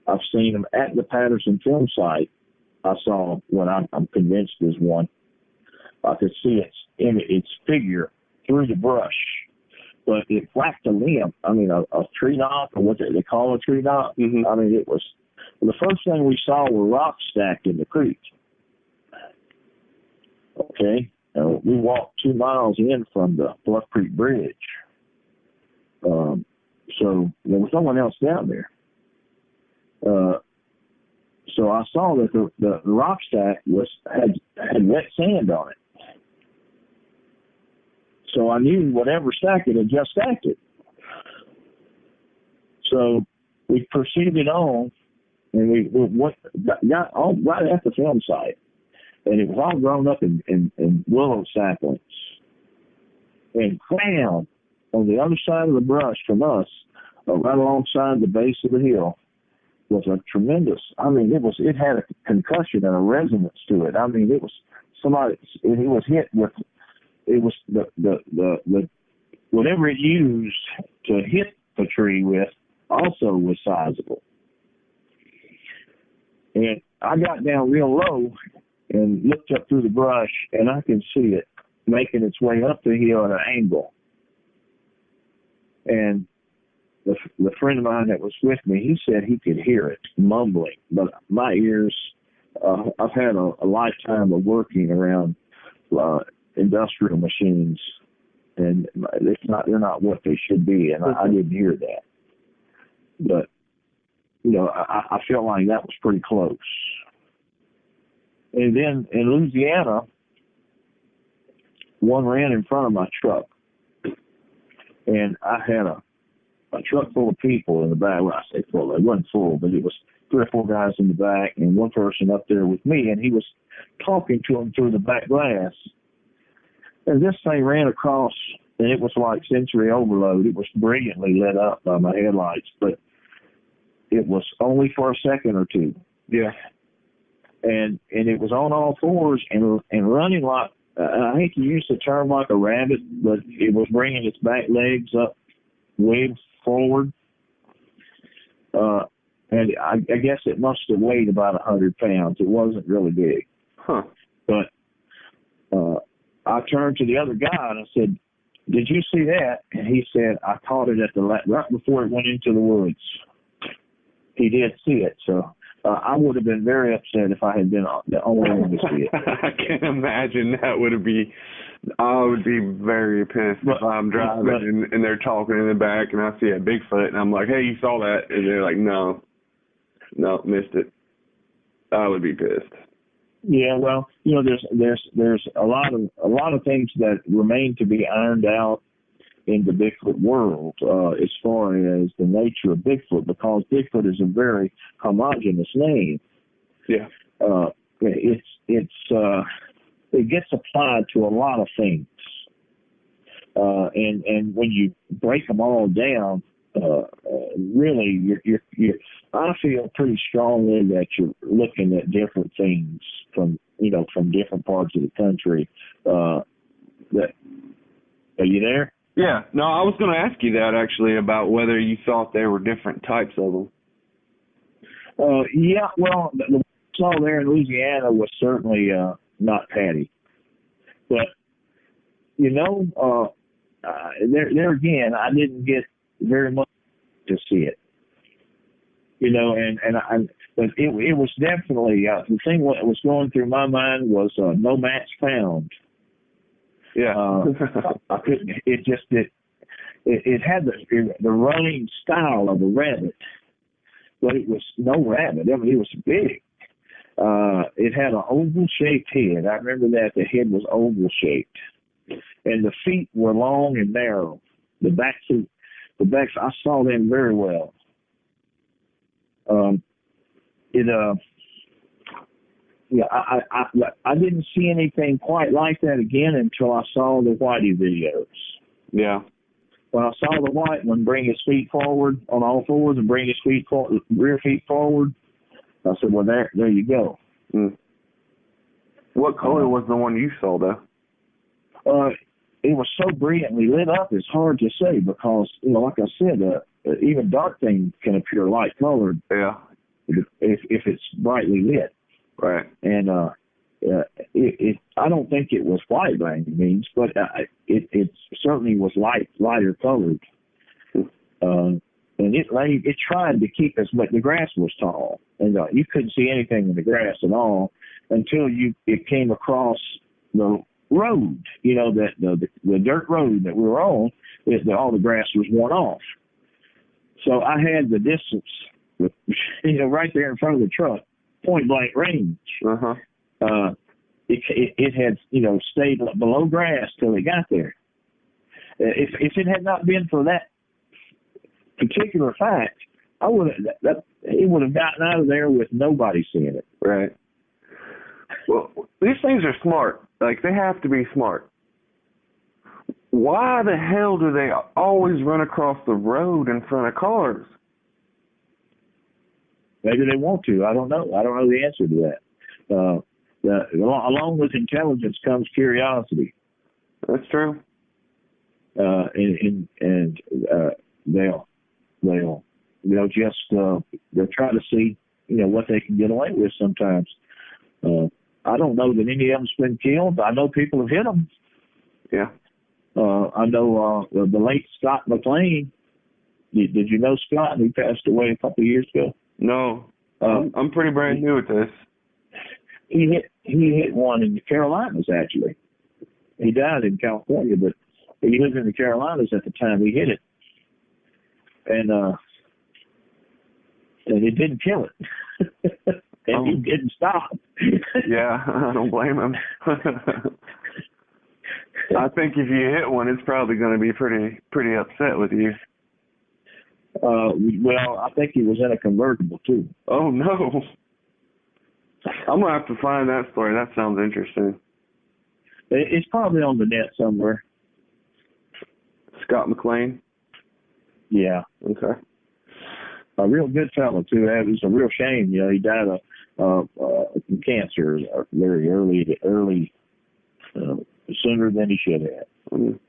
I've seen them at the Patterson film site. I saw what I'm convinced is one. I could see its figure through the brush, but it whacked a limb. I mean, a tree knot, or what they call a tree knot. Mm-hmm. I mean, it was. The first thing we saw were rocks stacked in the creek. Okay, we walked 2 miles in from the Bluff Creek Bridge, so there was no one else down there. So I saw that the rock stack had wet sand on it. So I knew whatever stacked it had just stacked it. So we proceeded on, and we got all right at the film site, and it was all grown up in willow saplings. And found on the other side of the brush from us, right alongside the base of the hill, was a tremendous. I mean, it had a concussion and a resonance to it. I mean, it was somebody. It was hit with. It was the whatever it used to hit the tree with also was sizable. And I got down real low and looked up through the brush, and I could see it making its way up the hill at an angle. And the friend of mine that was with me, he said he could hear it mumbling. But my ears, I've had a lifetime of working around industrial machines, and they're not what they should be, and I didn't hear that. But, you know, I felt like that was pretty close. And then in Louisiana, one ran in front of my truck, and I had a truck full of people in the back. Well, I say full, it wasn't full, but it was 3 or 4 guys in the back and one person up there with me, and he was talking to them through the back glass. And this thing ran across, and it was like sensory overload. It was brilliantly lit up by my headlights, but it was only for a second or two. Yeah. And it was on all fours and running like, I hate to use the term like a rabbit, but it was bringing its back legs up way forward. And I guess it must have weighed about 100 pounds. It wasn't really big. Huh. But I turned to the other guy and I said, "Did you see that?" And he said, "I caught it right before it went into the woods." He did see it, so I would have been very upset if I had been the only one to see it. I can't imagine that would be. I would be very pissed if I'm driving and they're talking in the back and I see a Bigfoot and I'm like, "Hey, you saw that?" And they're like, No, missed it." I would be pissed. Yeah, well, you know, there's a lot of things that remain to be ironed out in the Bigfoot world as far as the nature of Bigfoot, because Bigfoot is a very homogeneous name. Yeah. It gets applied to a lot of things, and when you break them all down, really, I feel pretty strongly that you're looking at different things from different parts of the country. Are you there? Yeah. No, I was going to ask you that actually about whether you thought there were different types of them. Yeah, well, the one I saw there in Louisiana was certainly not patty. But, there again, I didn't get very much to see it. But it was definitely, the thing that was going through my mind was no match found. Yeah. I couldn't, it had the running style of a rabbit, but it was no rabbit. I mean, it was big. It had an oval-shaped head. I remember that the head was oval-shaped, and the feet were long and narrow. The backs, I saw them very well. I didn't see anything quite like that again until I saw the Whitey videos. Yeah. When I saw the white one bring his feet forward on all fours and bring his rear feet forward, I said, well, there you go. Mm. What color was the one you saw, though? It was so brilliantly lit up, it's hard to say because, like I said, even dark things can appear light colored. Yeah. If it's brightly lit. Right. And I don't think it was white by any means, but it certainly was lighter colored. And it tried to keep us, but the grass was tall, and you couldn't see anything in the grass at all until it came across the road. That the dirt road that we were on, all the grass was worn off. So I had the distance, right there in front of the truck, point blank range. Uh-huh. It had stayed below grass till it got there. If it had not been for that particular fact, it would have gotten out of there with nobody seeing it. Right. Well, these things are smart. Like, they have to be smart. Why the hell do they always run across the road in front of cars? Maybe they want to. I don't know. I don't know the answer to that. Along with intelligence comes curiosity. That's true. And they'll try to see what they can get away with sometimes. I don't know that any of them's been killed. I know people have hit them. Yeah. I know the late Scott McLean. Did you know Scott? He passed away a couple of years ago. No. I'm pretty brand new at this. He hit one in the Carolinas, actually. He died in California, but he lived in the Carolinas at the time he hit it. And it didn't kill it. And he didn't stop. Yeah, I don't blame him. I think if you hit one, it's probably going to be pretty upset with you. Well, I think he was in a convertible, too. Oh, no. I'm going to have to find that story. That sounds interesting. It's probably on the net somewhere. Scott McLean? Yeah. Okay. A real good fellow, too. It was a real shame. He died of cancer very early, sooner than he should have. Mm.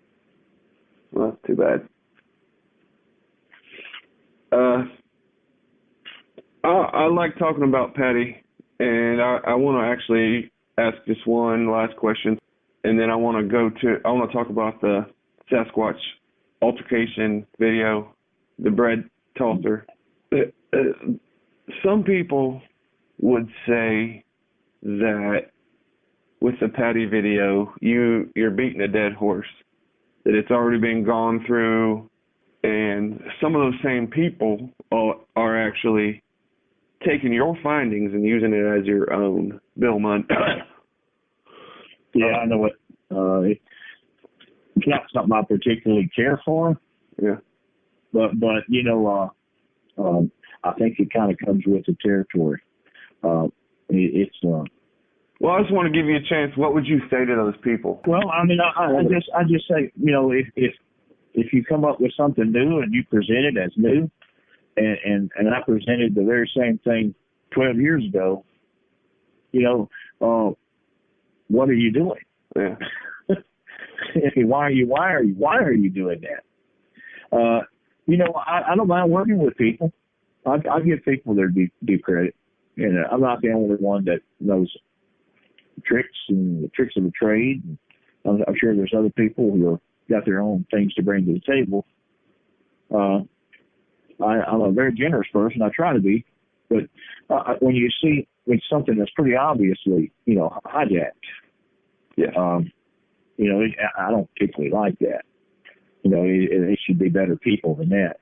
Well, that's too bad. I like talking about Patty, and I want to actually ask just one last question, and then I want to talk about the Sasquatch altercation video, the bread tosser. Some people would say that with the Patty video, you're beating a dead horse, that it's already been gone through, and some of those same people are actually taking your findings and using it as your own. Bill Munn. Yeah, I know it. It's not something I particularly care for. Yeah. But I think it kind of comes with the territory. Well, I just want to give you a chance. What would you say to those people? Well, I mean, I just say, if you come up with something new and you present it as new, and I presented the very same thing 12 years ago, what are you doing? Yeah. why are you doing that? I don't mind working with people. I give people their due credit. And I'm not the only one that knows tricks and the tricks of the trade. I'm sure there's other people who have got their own things to bring to the table. I'm a very generous person. I try to be. But when you see something that's pretty obviously, hijacked, I don't particularly like that. It should be better people than that.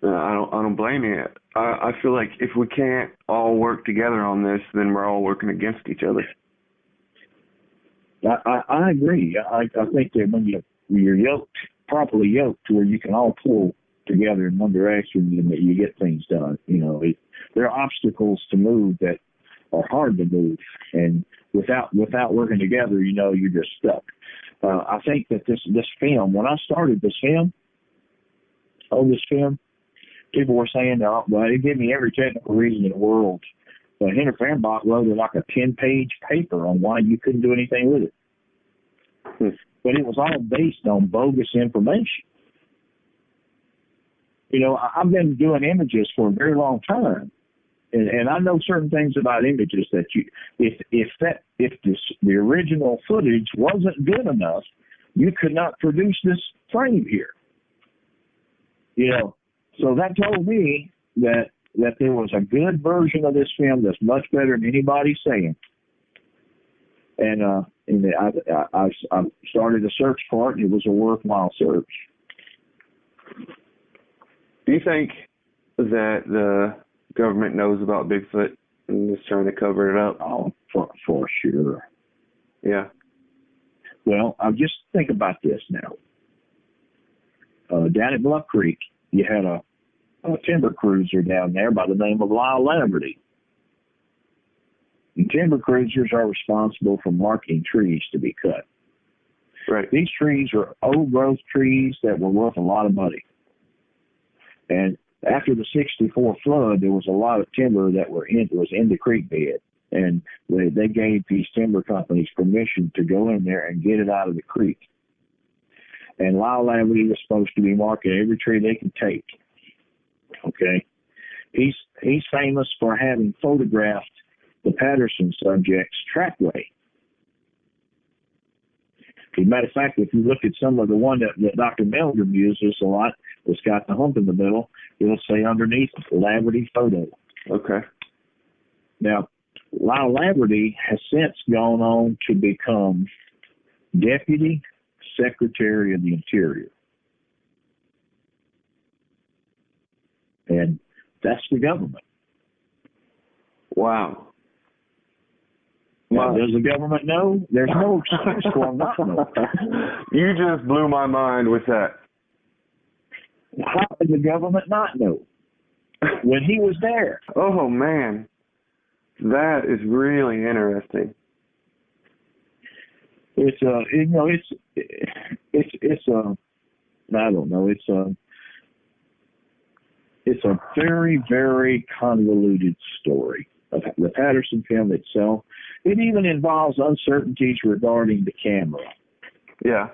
I don't blame you. I feel like if we can't all work together on this, then we're all working against each other. I agree. I think that when you're properly yoked to where you can all pull together in one direction, and that you get things done. There are obstacles to move that are hard to move, and without working together, you're just stuck. I think that this film, when I started this film, people were saying, well, it gave me every technical reason in the world. But Henry Fernbach wrote like a 10-page paper on why you couldn't do anything with it. But it was all based on bogus information. I've been doing images for a very long time. And I know certain things about images that if the original footage wasn't good enough, you could not produce this frame here. So that told me that there was a good version of this film that's much better than anybody's saying. And I started a search for it, and it was a worthwhile search. Do you think that the government knows about Bigfoot and is trying to cover it up? Oh, for sure. Yeah. Well, I'll just think about this now. Down at Bluff Creek, you had a timber cruiser down there by the name of Lyle Laverty. And timber cruisers are responsible for marking trees to be cut. Right. These trees are old growth trees that were worth a lot of money. And after the 64 flood, there was a lot of timber that was in the creek bed. And they gave these timber companies permission to go in there and get it out of the creek. And Lyle Laverty was supposed to be marking every tree they could take. Okay. He's famous for having photographed the Patterson subject's trackway. As a matter of fact, if you look at some of the one that Dr. Meldrum uses a lot, that's got the hump in the middle, it'll say underneath Laverty photo. Okay. Now, Lyle Laverty has since gone on to become Deputy Secretary of the Interior. And that's the government. Wow. Now, does the government know? There's no excuse for them not knowing. You just blew my mind with that. How did the government not know when he was there? Oh, man. That is really interesting. It's I don't know. It's a very, very convoluted story. The Patterson film itself, it even involves uncertainties regarding the camera. Yeah.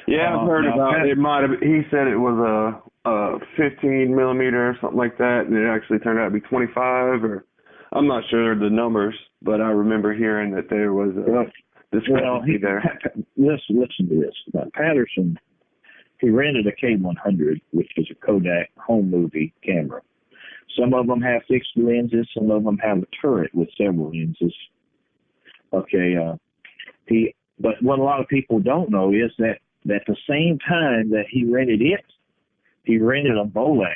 Yeah, I've heard about it. He said it was a 15 millimeter or something like that, and it actually turned out to be 25, or I'm not sure the numbers, but I remember hearing that there was a discrepancy there. Listen to this. Now, Patterson, he rented a K100, which is a Kodak home movie camera. Some of them have fixed lenses. Some of them have a turret with several lenses. Okay. But what a lot of people don't know is that at the same time that he rented it, he rented a Bolex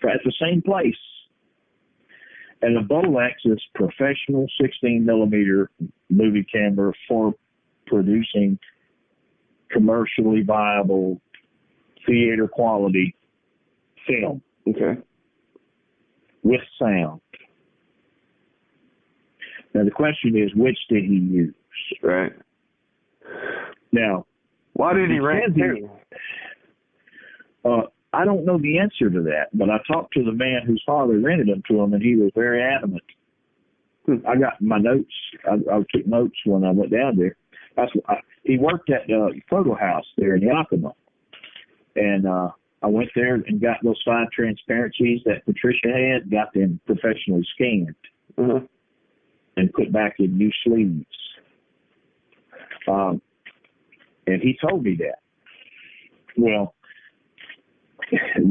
at the same place. And the Bolex is professional 16 millimeter movie camera for producing commercially viable theater quality film. Okay. With sound. Now the question is, which did he use? Right. Now, why did he rent two? I don't know the answer to that, but I talked to the man whose father rented them to him, and he was very adamant. I got my notes. I took notes when I went down there. He worked at the photo house there in Yakima, and I went there and got those 5 transparencies that Patricia had, got them professionally scanned and put back in new sleeves. And he told me that. Well,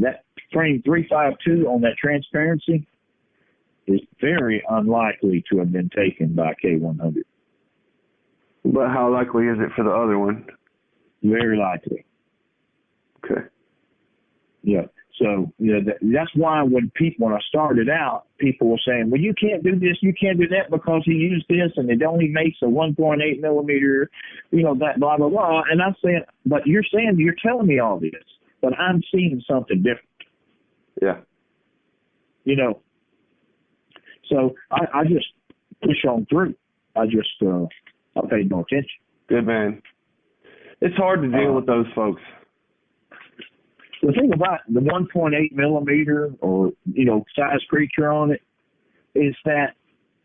that frame 352 on that transparency is very unlikely to have been taken by K100. But how likely is it for the other one? Very likely. Okay. Yeah. So that's why when I started out, people were saying, "Well, you can't do this, you can't do that because he used this, and it only makes a 1.8 millimeter, that blah blah blah." And I'm saying, "But you're telling me all this, but I'm seeing something different." Yeah. So I just push on through. I paid no attention. Good man. It's hard to deal with those folks. The thing about the 1.8 millimeter or, size creature on it is that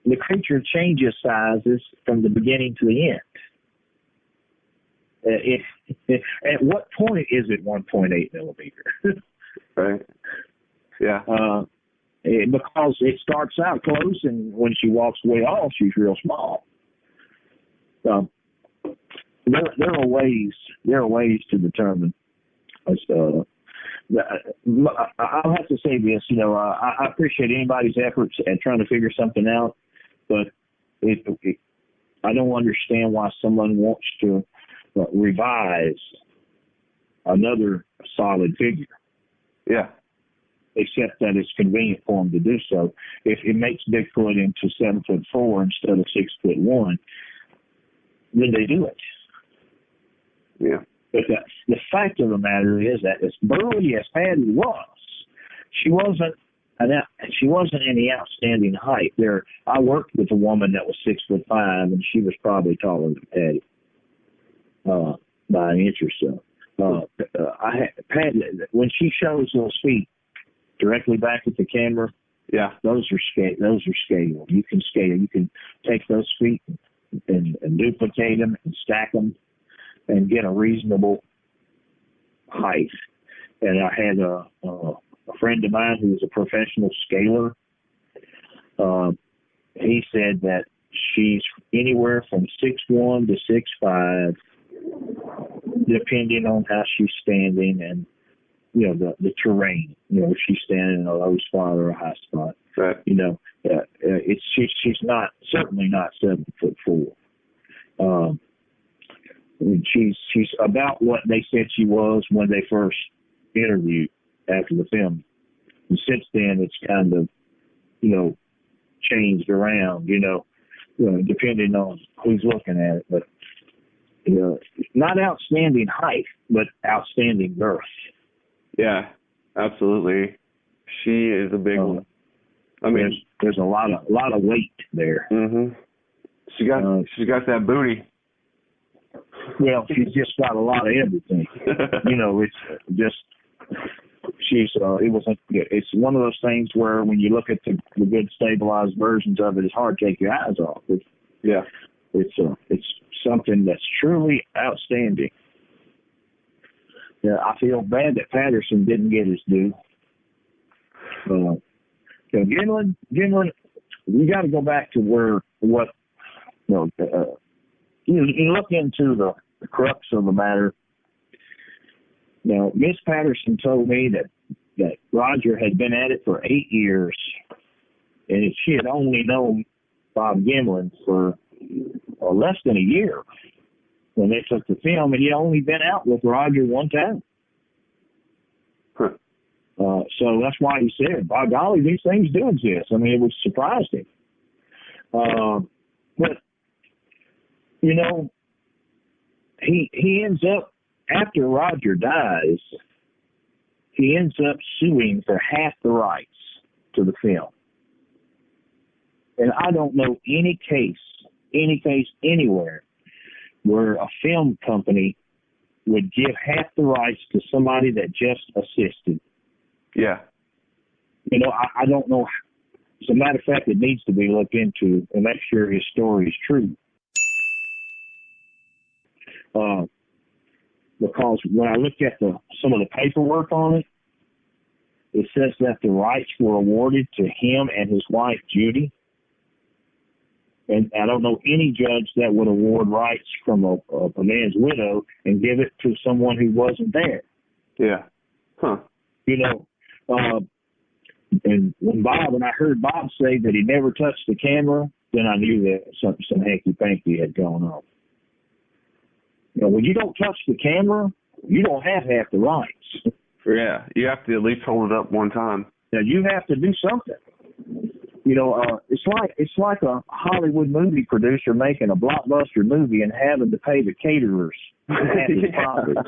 the creature changes sizes from the beginning to the end. At what point is it 1.8 millimeter? Right. Yeah. Because it starts out close, and when she walks way off, she's real small. There are ways to determine. I'll have to say this, I appreciate anybody's efforts at trying to figure something out, but I don't understand why someone wants to revise another solid figure. Yeah. Except that it's convenient for them to do so. If it makes Bigfoot into 7'4" instead of 6'1", then they do it. Yeah. But the fact of the matter is that as burly as Patty was, she wasn't any outstanding height. I worked with a woman that was 6'5", and she was probably taller than Patty by an inch or so. Patty, when she shows those feet directly back at the camera, yeah, those are scaled. You can scale. You can take those feet and duplicate them and stack them and get a reasonable height. And I had a friend of mine who was a professional scaler. He said that she's anywhere from 6'1" to 6'5", depending on how she's standing and the terrain. If she's standing in a low spot or a high spot. Right. She's certainly not 7'4". She's about what they said she was when they first interviewed after the film. And since then, it's kind of, changed around, depending on who's looking at it. But, not outstanding height, but outstanding girth. Yeah, absolutely. She is a big one. I mean, there's a lot of weight there. Mm-hmm. She got that booty. Well, she's just got a lot of everything. It's just it's one of those things where when you look at the good stabilized versions of it, it's hard to take your eyes off. It's something that's truly outstanding. Yeah, I feel bad that Patterson didn't get his due. Gimlin, we got to go back to you look into the crux of the matter. Now, Miss Patterson told me that Roger had been at it for 8 years, and she had only known Bob Gimlin for less than a year when they took the film, and he had only been out with Roger one time. Huh. So that's why he said, by golly, these things do exist. I mean, it was surprised him. But, he ends up, after Roger dies, he ends up suing for half the rights to the film. And I don't know any case anywhere where a film company would give half the rights to somebody that just assisted. Yeah. I don't know. As a matter of fact, it needs to be looked into and make sure his story is true. because when I looked at some of the paperwork on it, it says that the rights were awarded to him and his wife, Judy. And I don't know any judge that would award rights from a man's widow and give it to someone who wasn't there. Yeah. Huh. You know, and when I heard Bob say that he never touched the camera, then I knew that some hanky-panky had gone on. You know, when you don't touch the camera, you don't have half the rights. Yeah, you have to at least hold it up one time. Now you have to do something. You know, it's like a Hollywood movie producer making a blockbuster movie and having to pay the caterers half his profits.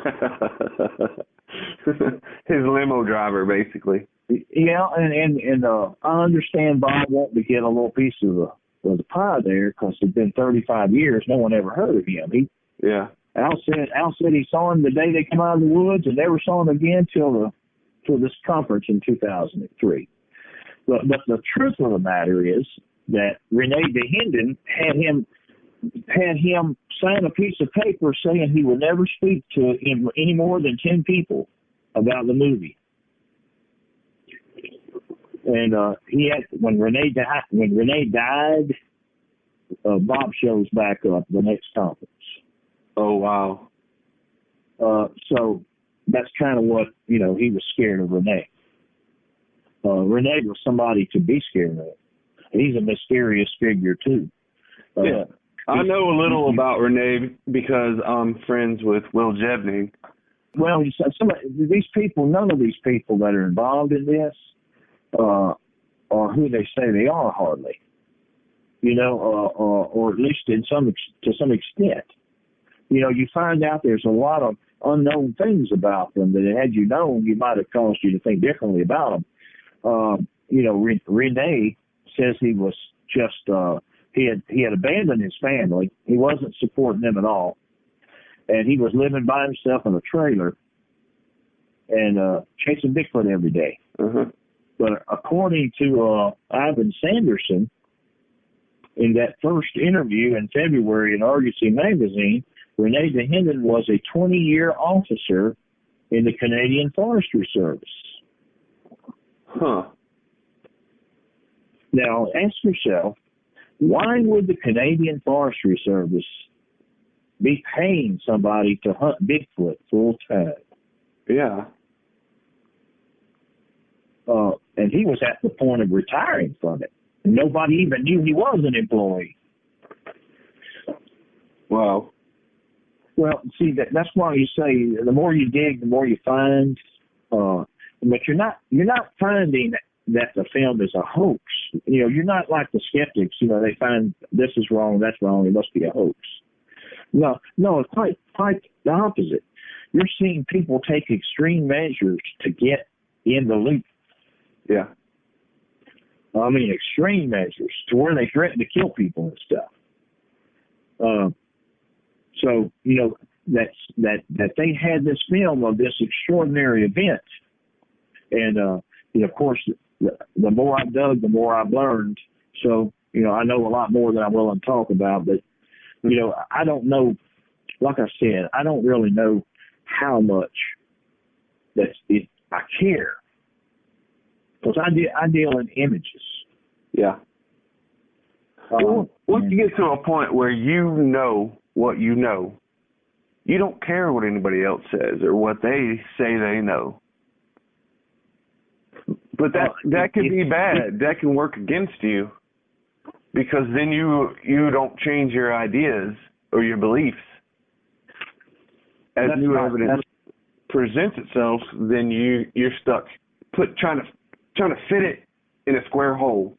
His limo driver, basically. Yeah, and I understand Bob wanting to get a little piece of the pie there because it's been 35 years. No one ever heard of him. Al said he saw him the day they come out of the woods and never saw him again till this conference in 2003. But the truth of the matter is that Rene DeHinden had him sign a piece of paper saying he would never speak to any more than 10 people about the movie. And when Rene died, Bob shows back up the next conference. Oh wow! So that's kind of what he was scared of Rene. Rene was somebody to be scared of. He's a mysterious figure too. Yeah, I know a little about Rene because I'm friends with Will Jebning. Well, these people, none of these people that are involved in this are who they say they are, hardly. Or at least to some extent. You find out there's a lot of unknown things about them that had you known, you might have caused you to think differently about them. Rene says he was just he had abandoned his family. He wasn't supporting them at all, and he was living by himself in a trailer and chasing Bigfoot every day. Uh-huh. But according to Ivan Sanderson, in that first interview in February in Argosy magazine, Rene DeHinden was a 20-year officer in the Canadian Forestry Service. Huh. Now, ask yourself, why would the Canadian Forestry Service be paying somebody to hunt Bigfoot full time? Yeah. And he was at the point of retiring from it. Nobody even knew he was an employee. Wow. Well, see, that's why you say the more you dig, the more you find. But you're not finding that the film is a hoax. You're not like the skeptics. They find this is wrong, that's wrong, it must be a hoax. No, it's quite the opposite. You're seeing people take extreme measures to get in the loop. Yeah. I mean, extreme measures to where they threaten to kill people and stuff. So that they had this film of this extraordinary event, and of course, the more I dug, the more I've learned. So I know a lot more than I'm willing to talk about. But I don't know. Like I said, I don't really know how much I care. Because I deal in images. Yeah. Once you get to a point where you know what you know, you don't care what anybody else says or what they say they know. But that can be bad. That can work against you because then you don't change your ideas or your beliefs. As new evidence presents itself, then you're stuck trying to fit it in a square hole.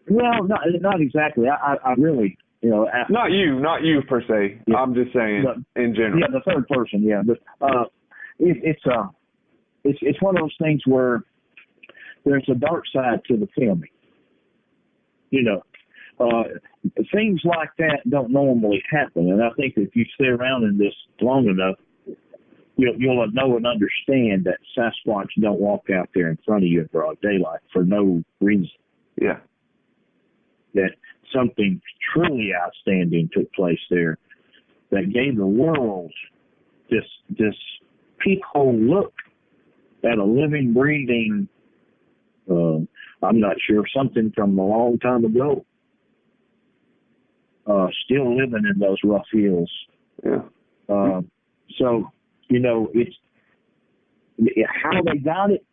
Well, not exactly. I really, not you per se. Yeah. I'm just saying in general. Yeah, the third person. Yeah, but it's one of those things where there's a dark side to the filming. Things like that don't normally happen, and I think if you stay around in this long enough, you'll know and understand that Sasquatch don't walk out there in front of you in broad daylight for no reason. Yeah. That something truly outstanding took place there. that gave the world this peephole look at a living, breathing, I'm not sure, something from a long time ago, still living in those rough hills. Yeah. So, it's how they got it.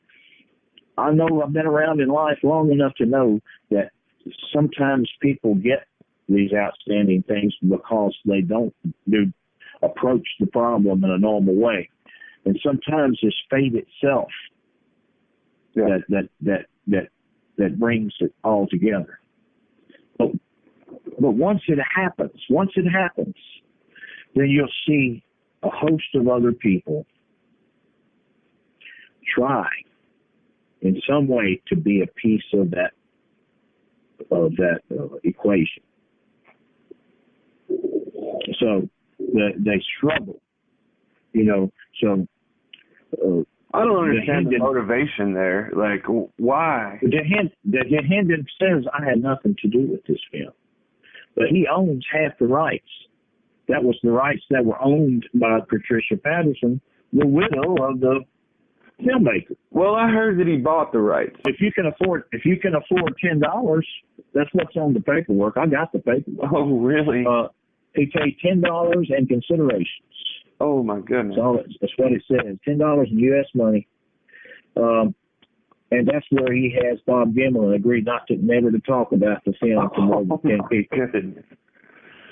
I know I've been around in life long enough to know that sometimes people get these outstanding things because they don't approach the problem in a normal way. And sometimes it's fate itself that brings it all together. But once it happens, then you'll see a host of other people try in some way to be a piece of that equation. So they struggle, So I don't understand the motivation there. Like, why? Hendon says, I had nothing to do with this film, but he owns half the rights. That was the rights that were owned by Patricia Patterson, the widow of the filmmaker. Well, I heard that he bought the rights. If you can afford $10, that's what's on the paperwork. I got the paperwork. Oh, really? He paid $10 in considerations. Oh my goodness! That's what it says. $10 in U.S. money, and that's where he has Bob Gimlin agreed never to talk about the film to more than 10 people. Goodness.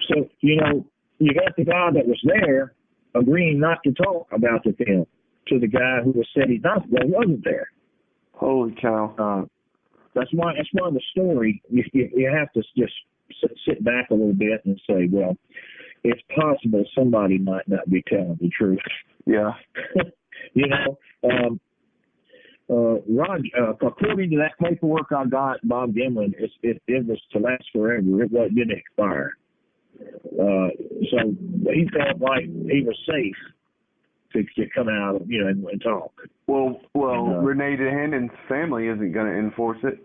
So you got the guy that was there agreeing not to talk about the film to the guy who said wasn't there. Holy cow! That's why the story. You have to just sit back a little bit and say, well, it's possible somebody might not be telling the truth. Yeah. According to that paperwork I got, Bob Gimlin, it was to last forever. It didn't expire. So he felt like he was safe to come out, and talk. Well, Renee DeHannon's family isn't going to enforce it.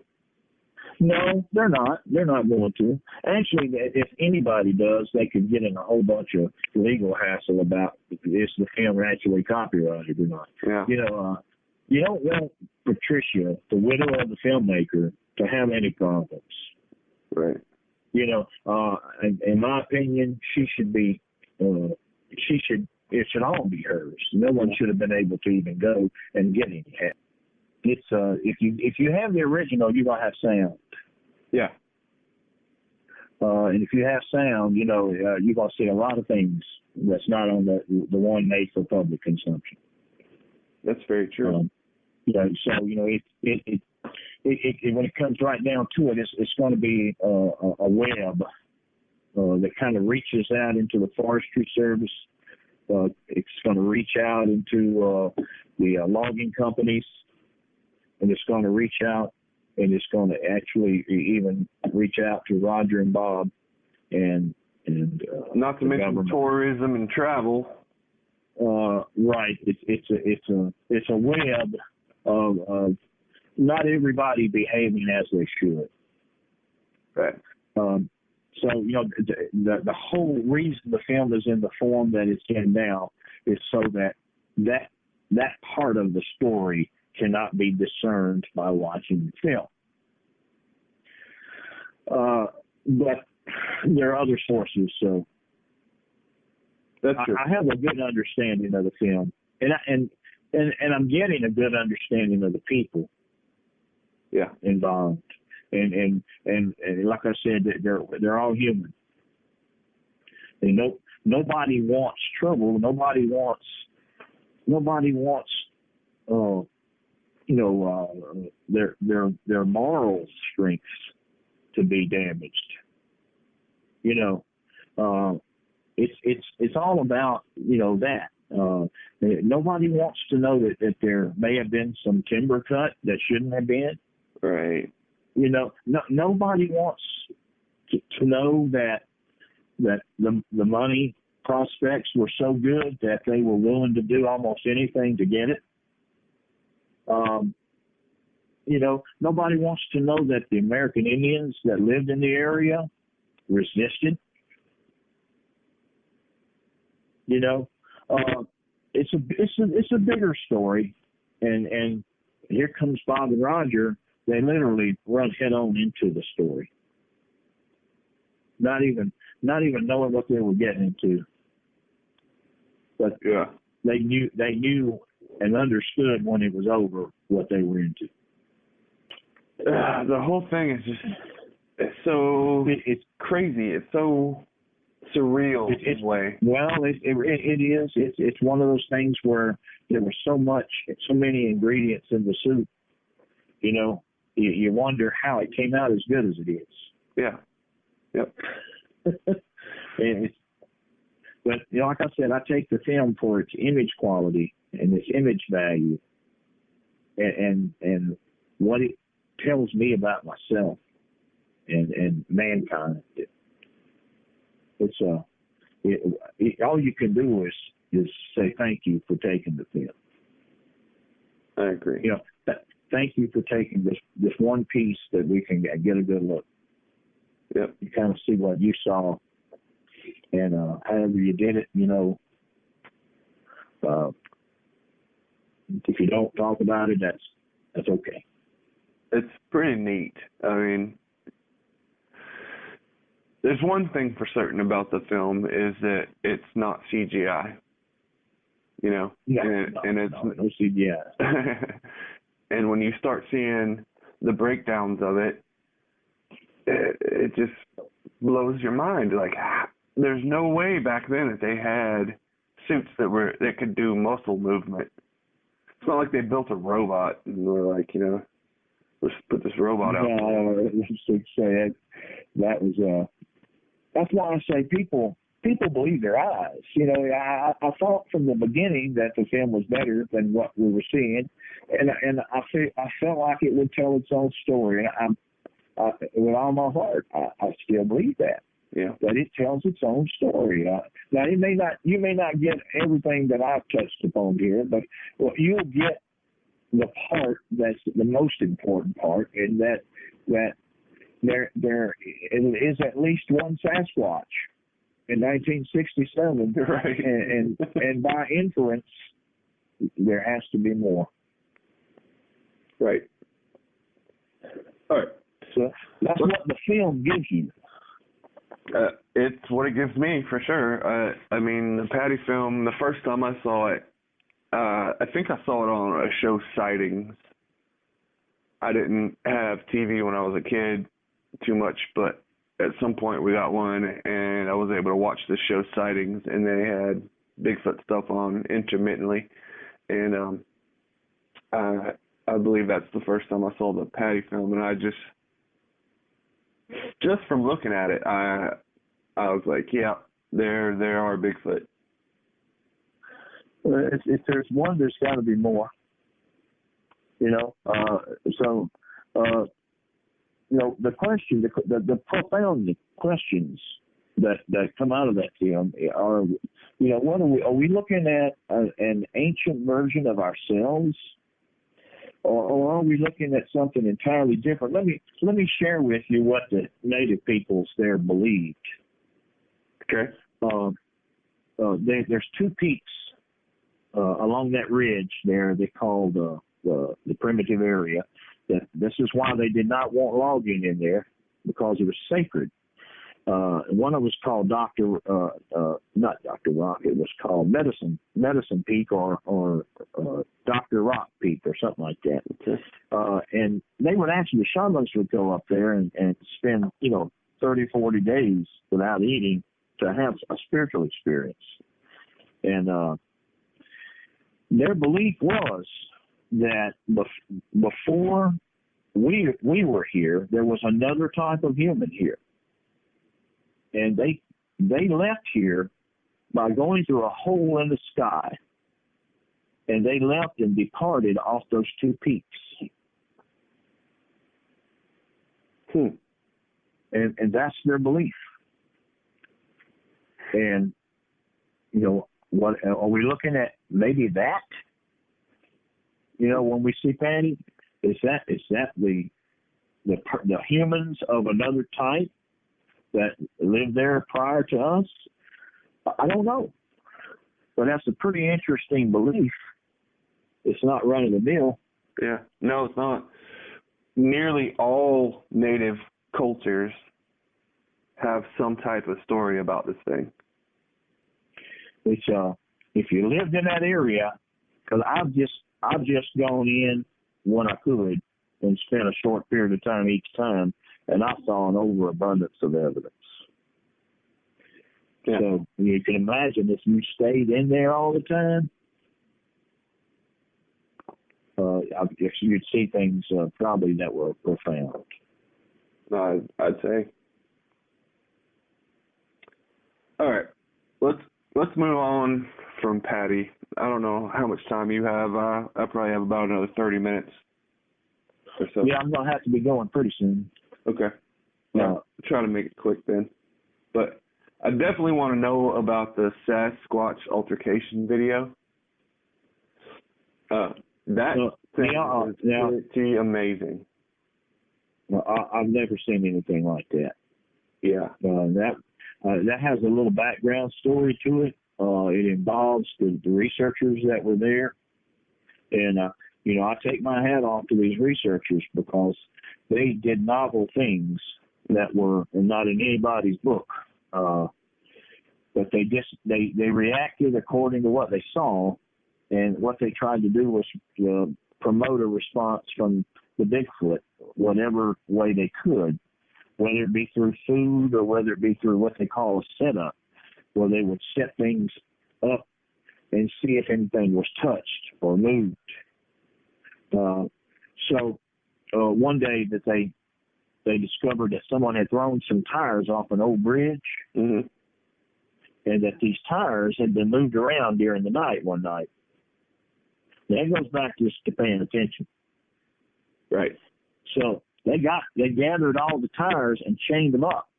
No, they're not. They're not going to. Actually, if anybody does, they could get in a whole bunch of legal hassle about is the film actually copyrighted or not. Yeah. You don't want Patricia, the widow of the filmmaker, to have any problems. Right. In my opinion, she should be. It should all be hers. No one should have been able to even go and get any help. It's if you have the original, you're gonna have sound. Yeah. And if you have sound, you're gonna see a lot of things that's not on the one made for public consumption. That's very true. So it when it comes right down to it, it's going to be a web that kind of reaches out into the Forestry Service. It's going to reach out into the logging companies. And it's going to reach out, and it's going to actually even reach out to Roger and Bob, and not to mention government. Tourism and travel. Right. It's a web of not everybody behaving as they should. Right. So the whole reason the film is in the form that it's in now is so that part of the story cannot be discerned by watching the film. But there are other sources, so that's true. I have a good understanding of the film, and I'm getting a good understanding of the people involved, and like I said, they're all human. And nobody wants trouble. Nobody wants their moral strengths to be damaged. It's all about that. Nobody wants to know that there may have been some timber cut that shouldn't have been. Right. Nobody wants to know that the money prospects were so good that they were willing to do almost anything to get it. Nobody wants to know that the American Indians that lived in the area resisted. You know, it's a bigger story, and here comes Bob and Roger. They literally run head on into the story, not even knowing what they were getting into. But Yeah. they knew and understood when it was over what they were into. The whole thing is just it's crazy. It's so surreal in a way. Well, it is. It's one of those things where there was so many ingredients in the soup. You know, you wonder how it came out as good as it is. Yeah. Yep. But you know, like I said, I take the film for its image quality and its image value, and what it tells me about myself and mankind. All you can do is say thank you for taking the film. I agree. You know, thank you for taking this one piece that we can get a good look. Yep. You kind of see what you saw, and however you did it, you know. If you don't talk about it, that's okay. It's pretty neat. I mean, there's one thing for certain about the film is that it's not CGI. You know, and it's no CGI. And when you start seeing the breakdowns of it, it just blows your mind. Like, there's no way back then that they had suits that could do muscle movement. It's not like they built a robot and were like, you know, let's put this robot out. No, that was that's why I say people believe their eyes. You know, I thought from the beginning that the film was better than what we were seeing, and I felt like it would tell its own story. And with all my heart, I still believe that. Yeah. That it tells its own story. Now, you may not get everything that I've touched upon here, but you'll get the part that's the most important part, and that there is at least one Sasquatch in 1967, right? And by inference, there has to be more. Right. All right. So that's what the film gives you. It's what it gives me, for sure. I mean, the Patty film, the first time I saw it, I think I saw it on a show, Sightings. I didn't have TV when I was a kid too much, but at some point we got one, and I was able to watch the show, Sightings, and they had Bigfoot stuff on intermittently. And I believe that's the first time I saw the Patty film, and I just from looking at it, I was like, yeah, there are Bigfoot. If there's one, there's got to be more. You know, you know, the question, the profound questions that come out of that film are, you know, what are we looking at an ancient version of ourselves? Or are we looking at something entirely different? Let me share with you what the native peoples there believed. Okay. There's two peaks along that ridge there. They called the primitive area. This is why they did not want logging in there, because it was sacred. One of them was called not Dr. Rock. It was called Medicine Peak or Dr. Rock Peak or something like that. And they would actually, shamans would go up there and spend, 30, 40 days without eating to have a spiritual experience. And their belief was that before we were here, there was another type of human here. And they left here by going through a hole in the sky. And they left and departed off those two peaks. And that's their belief. And, what are we looking at? Maybe that? When we see Patty, is that the humans of another type that lived there prior to us? I don't know. But that's a pretty interesting belief. It's not run of the mill. Yeah. No, it's not. Nearly all native cultures have some type of story about this thing. Which, if you lived in that area, because I've just gone in when I could and spent a short period of time each time, and I saw an overabundance of evidence. Yeah. So you can imagine if you stayed in there all the time, I guess you'd see things probably that were profound. I'd say. All right, let's move on from Patty. I don't know how much time you have. I probably have about another 30 minutes or so. Yeah, I'm going to have to be going pretty soon. Okay. Yeah, try to make it quick then. But I definitely want to know about the Sasquatch altercation video. That thing is pretty amazing. I've never seen anything like that. Yeah. That has a little background story to it. It involves the researchers that were there. And, I take my hat off to these researchers because they did novel things that were not in anybody's book. But they reacted according to what they saw. And what they tried to do was promote a response from the Bigfoot, whatever way they could, whether it be through food or whether it be through what they call a setup, where they would set things up and see if anything was touched or moved. So one day that they discovered that someone had thrown some tires off an old bridge, mm-hmm. and that these tires had been moved around during the night one night. That goes back just to paying attention. Right. So they gathered all the tires and chained them up.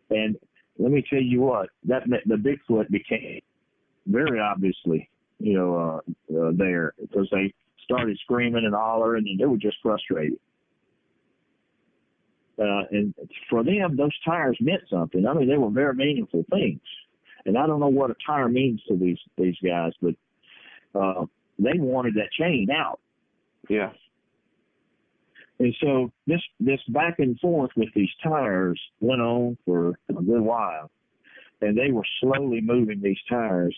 And let me tell you what, that meant the Bigfoot became very obviously, there, because they started screaming and hollering, and they were just frustrated. And for them, those tires meant something. I mean, they were very meaningful things. And I don't know what a tire means to these guys, but they wanted that chain out. Yeah. And so this back and forth with these tires went on for a good while. And they were slowly moving these tires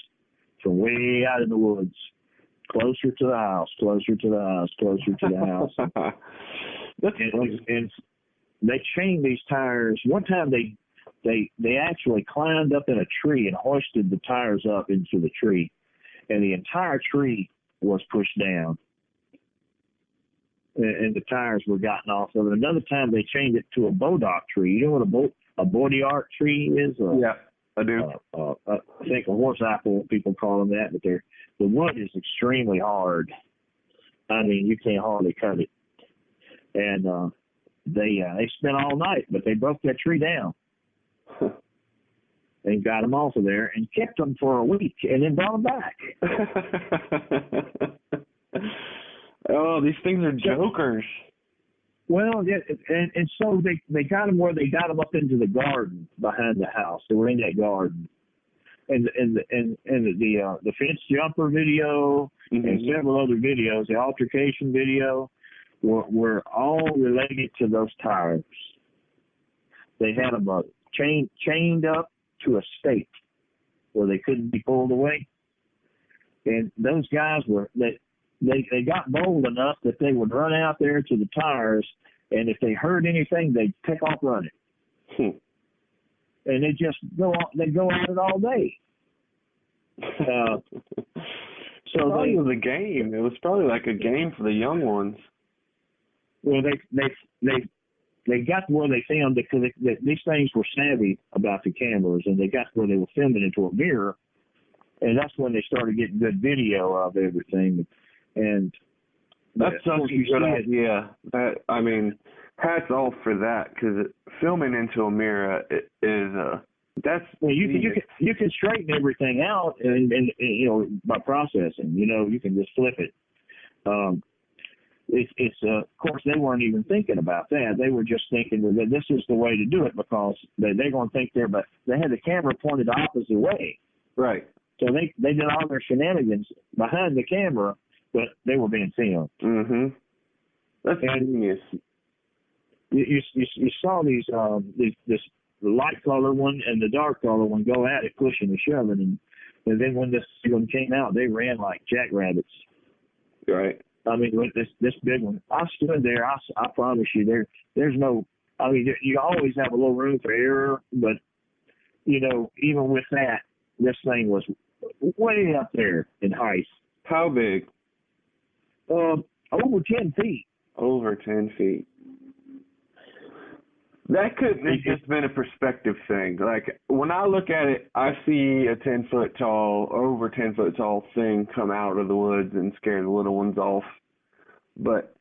from way out in the woods, closer to the house, closer to the house, closer to the house. and they chained these tires. One time they actually climbed up in a tree and hoisted the tires up into the tree. And the entire tree was pushed down. And the tires were gotten off of it. Another time they chained it to a bodock tree. You know what a bodyark tree is? Yeah, I do. I think a horse apple, people call them that, but the wood is extremely hard. I mean, you can't hardly cut it. And they spent all night, but they broke that tree down. And got them off of there and kept them for a week and then brought them back. Oh, these things are jokers. Well, yeah, and so they got them where they got them up into the garden behind the house. They were in that garden. And the fence jumper video, mm-hmm. and several other videos, the altercation video, were all related to those tires. They had them chained up to a stake where they couldn't be pulled away. And those guys they got bold enough that they would run out there to the tires, and if they heard anything, they'd take off running. And they just go at it all day. So it was a game. It was probably like a game for the young ones. Well, they got to where they filmed it because these things were savvy about the cameras, and they got to where they were filming into a mirror, and that's when they started getting good video of everything. And that's such a good idea. I mean, hats off for that, because filming into a mirror is that's. Well, you can straighten everything out, and by processing. You can just flip it. It's of course they weren't even thinking about that. They were just thinking that this is the way to do it because they're going to think but they had the camera pointed the opposite way Right. So they did all their shenanigans behind the camera, but they were being filmed. Mm-hmm. That's genius. You saw this light color one and the dark color one go at it, pushing and shoving, and then when this one came out, they ran like jackrabbits. Right. I mean, with this big one, I stood there. I promise you, there's no. I mean, you always have a little room for error, but even with that, this thing was way up there in height. How big? Over 10 feet. Over 10 feet. That couldn't have just been a perspective thing. Like, when I look at it, I see a 10-foot tall, over 10-foot tall thing come out of the woods and scare the little ones off. But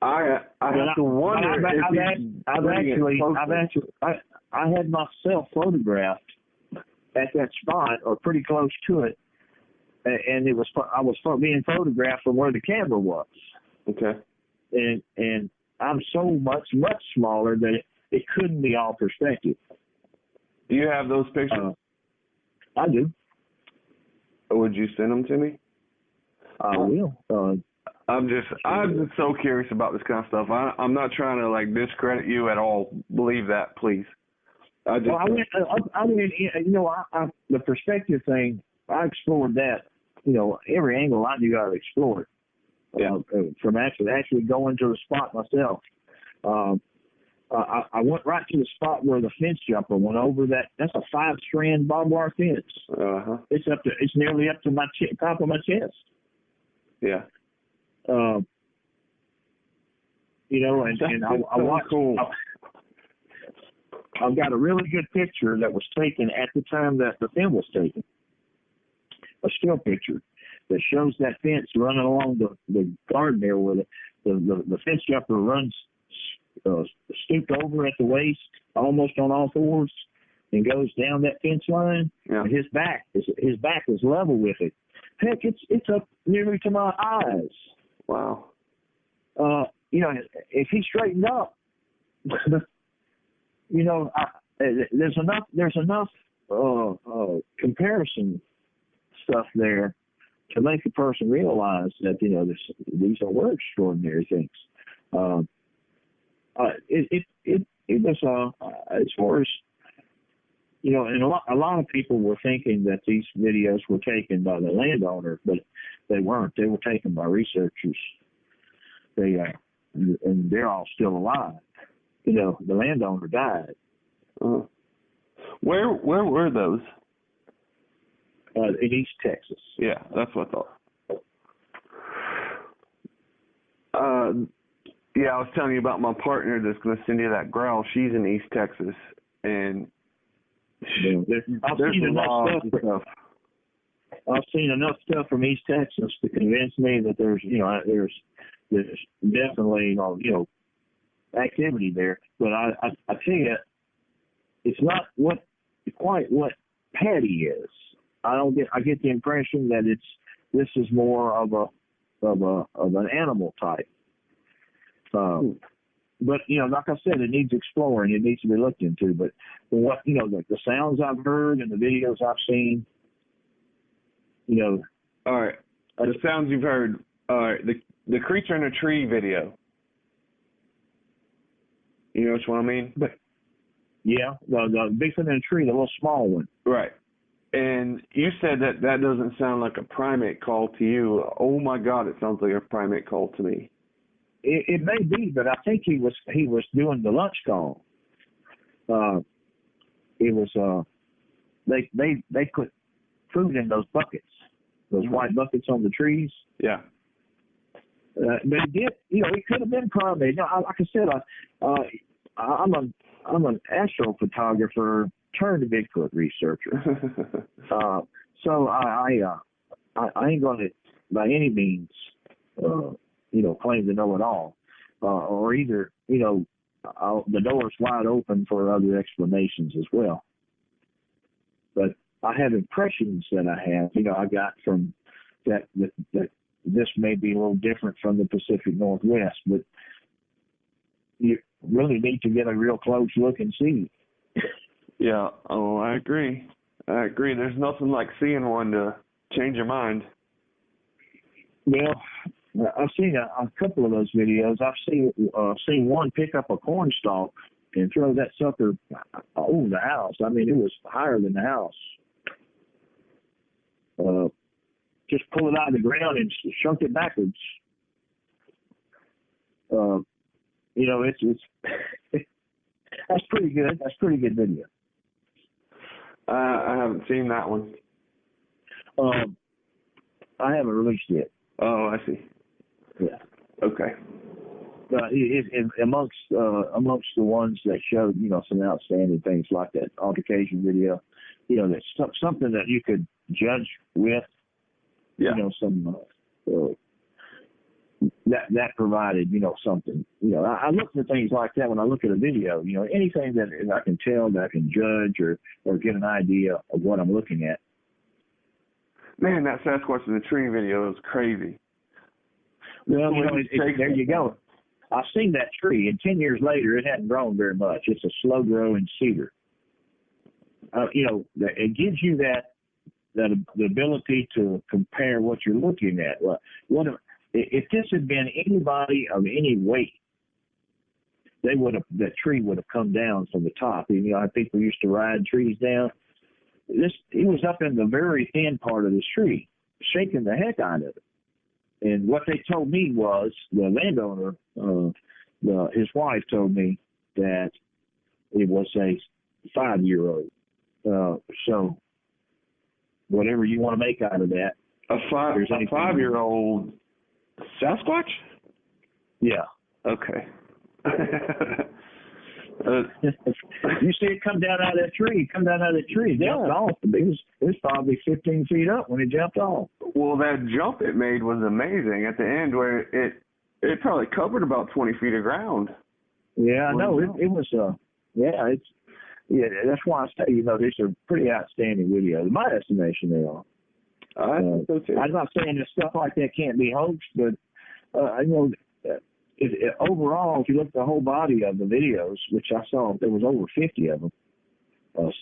I have to wonder I had myself photographed at that spot or pretty close to it, and I was being photographed from where the camera was. Okay. And I'm so much smaller that it couldn't be all perspective. Do you have those pictures? I do. Would you send them to me? I will. I'm just so curious about this kind of stuff. I'm not trying to discredit you at all. Believe that, please. The perspective thing, I explored that. Every angle I knew how to explore it. Yeah. From actually going to the spot myself. I went right to the spot where the fence jumper went over. That's a 5-strand barbed wire fence. Uh-huh. It's nearly up to my top of my chest. Yeah. And I watched. Cool. I've got a really good picture that was taken at the time that the film was taken. A still picture that shows that fence running along the garden there where the fence jumper runs stooped over at the waist, almost on all fours, and goes down that fence line. Yeah. And his back is level with it. Heck, it's up nearly to my eyes. Wow. If he straightened up, there's enough comparison stuff there to make a person realize that these are extraordinary things. It was as far as and a lot of people were thinking that these videos were taken by the landowner, but they weren't. They were taken by researchers. And they're all still alive. The landowner died. Where were those? In East Texas. Yeah, that's what I thought. Yeah, I was telling you about my partner that's going to send you that growl. She's in East Texas, and there's a lot of stuff. I've seen enough stuff from East Texas to convince me that there's definitely activity there. But I tell you, it's not quite what Patty is. I get the impression that this is more of an animal type. But like I said, it needs exploring. It needs to be looked into. But what the sounds I've heard and the videos I've seen, All right, the sounds you've heard. All right, the creature in a tree video. You know what I mean? But yeah, the Bigfoot in a tree, the little small one. Right. And you said that doesn't sound like a primate call to you. Oh my God, it sounds like a primate call to me. It may be, but I think he was doing the lunch call. It was they put food in those buckets, those white buckets on the trees. Yeah. But it did, it could have been primate. Like I said, I'm an astrophotographer turned Bigfoot researcher. So I ain't going to by any means claim to know it all, or either the door's wide open for other explanations as well. But I have impressions that I got from that this may be a little different from the Pacific Northwest, but you really need to get a real close look and see. Yeah. Oh, I agree. I agree. There's nothing like seeing one to change your mind. Well, I've seen a couple of those videos. I've seen one pick up a cornstalk and throw that sucker over the house. I mean, it was higher than the house. Just pull it out of the ground and shrunk it backwards. It's that's pretty good. That's pretty good video. I haven't seen that one. I haven't released it. Oh, I see. Yeah. Okay. Amongst the ones that showed, some outstanding things like that altercation video, that's something that you could judge with. Yeah. That provided, something. I look for things like that when I look at a video. Anything that I can tell, that I can judge or get an idea of what I'm looking at. Man, that Sasquatch in the tree video is crazy. Well, there you go. I've seen that tree, and 10 years later, it hadn't grown very much. It's a slow-growing cedar. It gives you the ability to compare what you're looking at. If this had been anybody of any weight, that tree would have come down from the top. I think we used to ride trees down. It was up in the very thin part of this tree, shaking the heck out of it. And what they told me was, the landowner, his wife told me that it was a 5-year-old. So whatever you want to make out of that. A 5-year-old Sasquatch? Yeah. Okay. You see it come down out of that tree. It jumped off. It was probably 15 feet up when it jumped off. Well, that jump it made was amazing at the end, where it probably covered about 20 feet of ground. Yeah, I know. It was, that's why I say, these are pretty outstanding videos. In my estimation, they are. I think so too. I'm not saying that stuff like that can't be hoaxed, but overall, if you look at the whole body of the videos, which I saw, there was over 50 of them,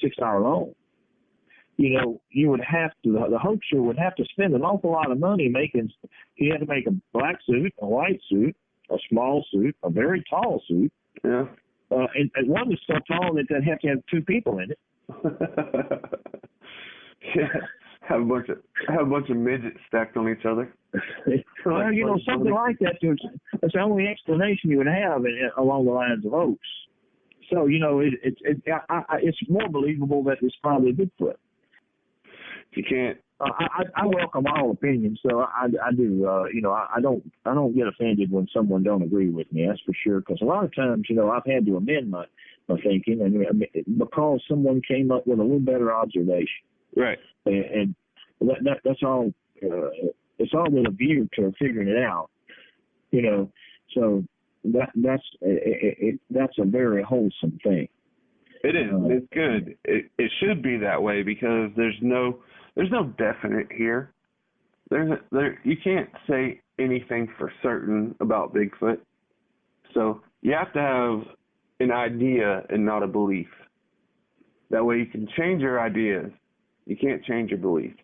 6 hour long. You would have to, the hoaxer would have to spend an awful lot of money making. He had to make a black suit, a white suit, a small suit, a very tall suit. Yeah. And one was so tall that they'd have to have 2 people in it. Yeah. Have a bunch of midgets stacked on each other. Well, something like that. That's the only explanation you would have along the lines of hoax. So, it's more believable that it's probably Bigfoot. You can't. I welcome all opinions, so I do. I don't get offended when someone don't agree with me. That's for sure. Because a lot of times, I've had to amend my thinking, and because someone came up with a little better observation. Right. And that's all. It's all with a view to figuring it out. So that's a very wholesome thing. It is. It's good. It should be that way, because there's no definite here. You can't say anything for certain about Bigfoot. So you have to have an idea and not a belief. That way you can change your ideas. You can't change your belief.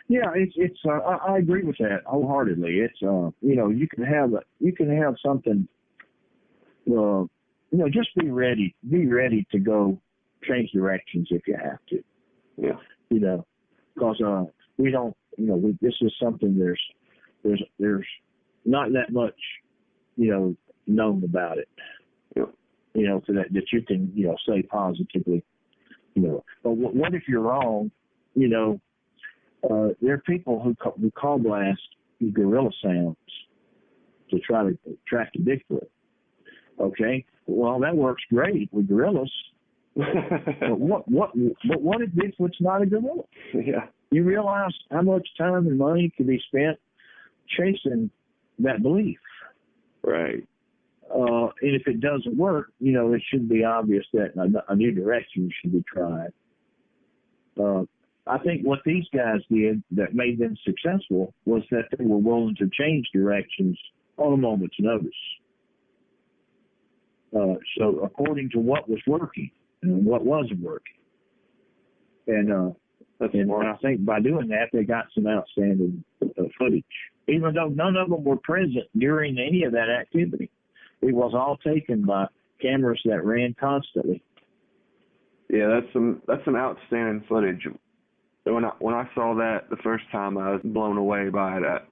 Yeah, I agree with that wholeheartedly. It's you can have something. Just be ready to go change directions if you have to. Yeah. Because we don't. This is something there's not that much known about it. Yeah. So that you can say positively. But what if you're wrong? There are people who call blast gorilla sounds to try to track the Bigfoot. Okay, well that works great with gorillas. But what if Bigfoot's not a gorilla? Yeah. You realize how much time and money can be spent chasing that belief. Right. And if it doesn't work, it should be obvious that a new direction should be tried. I think what these guys did that made them successful was that they were willing to change directions on a moment's notice. So according to what was working and what wasn't working. And That's and smart. I think by doing that, they got some outstanding footage, even though none of them were present during any of that activity. It was all taken by cameras that ran constantly. Yeah, that's some outstanding footage. When I saw that the first time, I was blown away by that.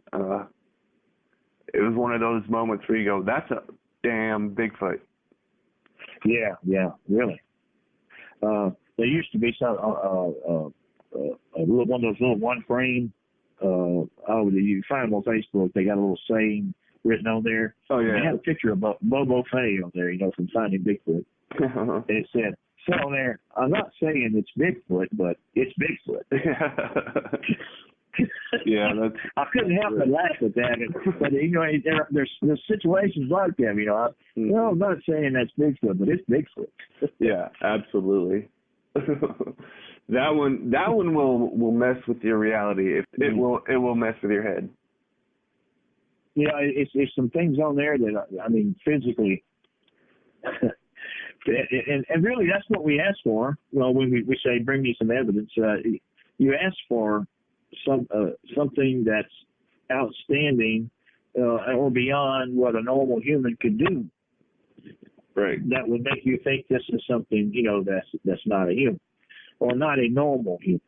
It was one of those moments where you go, "That's a damn Bigfoot." Yeah, really. There used to be some one of those little one frame. You find them on Facebook. They got a little saying written on there. Oh yeah. They had a picture of Bobo Fay on there, from Finding Bigfoot, and it said, "So on there, I'm not saying it's Bigfoot, but it's Bigfoot." Yeah, that's. I couldn't help but laugh at that. But there's situations like that. I'm not saying that's Bigfoot, but it's Bigfoot. Yeah, absolutely. That one will mess with your reality. It will mess with your head. It's some things on there that physically, and really that's what we ask for. Well, when we say bring me some evidence, you ask for something that's outstanding or beyond what a normal human could do. Right. That would make you think this is something that's not a human or not a normal human.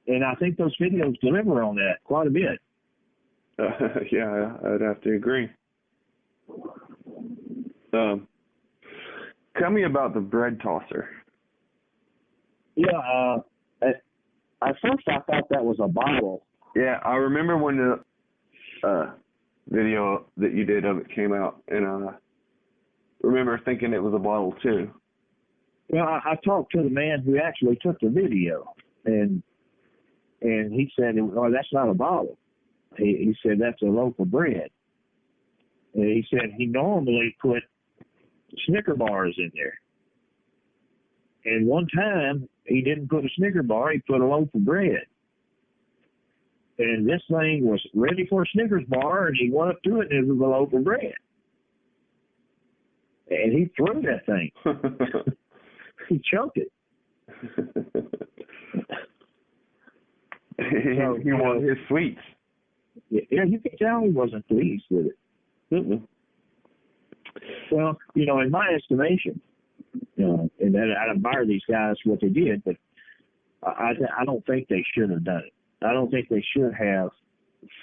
And I think those videos deliver on that quite a bit. Yeah, I'd have to agree. Tell me about the bread tosser. Yeah, at first I thought that was a bottle. Yeah, I remember when the video that you did of it came out, and I remember thinking it was a bottle too. Well, I talked to the man who actually took the video, and he said, "Oh, that's not a bottle." He said that's a loaf of bread. And he said he normally put Snicker bars in there. And one time he didn't put a Snicker bar, he put a loaf of bread. And this thing was ready for a Snickers bar, and he went up to it, and it was a loaf of bread. And he threw that thing. He chunked it. He wanted his sweets. Yeah, you can tell he wasn't pleased with it. Mm-mm. Well, in my estimation, and I admire these guys what they did, but I don't think they should have done it. I don't think they should have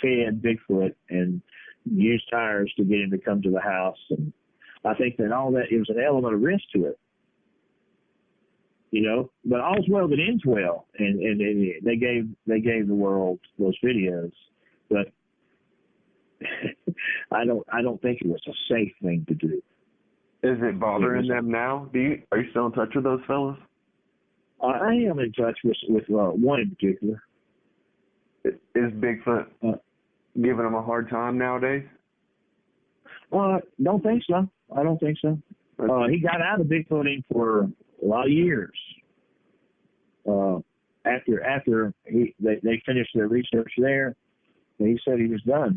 fed Bigfoot and used tires to get him to come to the house. And I think that all that, it was an element of risk to it. But all's well that ends well, and they gave the world those videos, but I don't think it was a safe thing to do. Is it bothering them now? Are you still in touch with those fellas? I am in touch with one in particular. Is Bigfoot giving them a hard time nowadays? Don't think so. I don't think so. He got out of Bigfooting for a lot of years. After they finished their research there, he said he was done.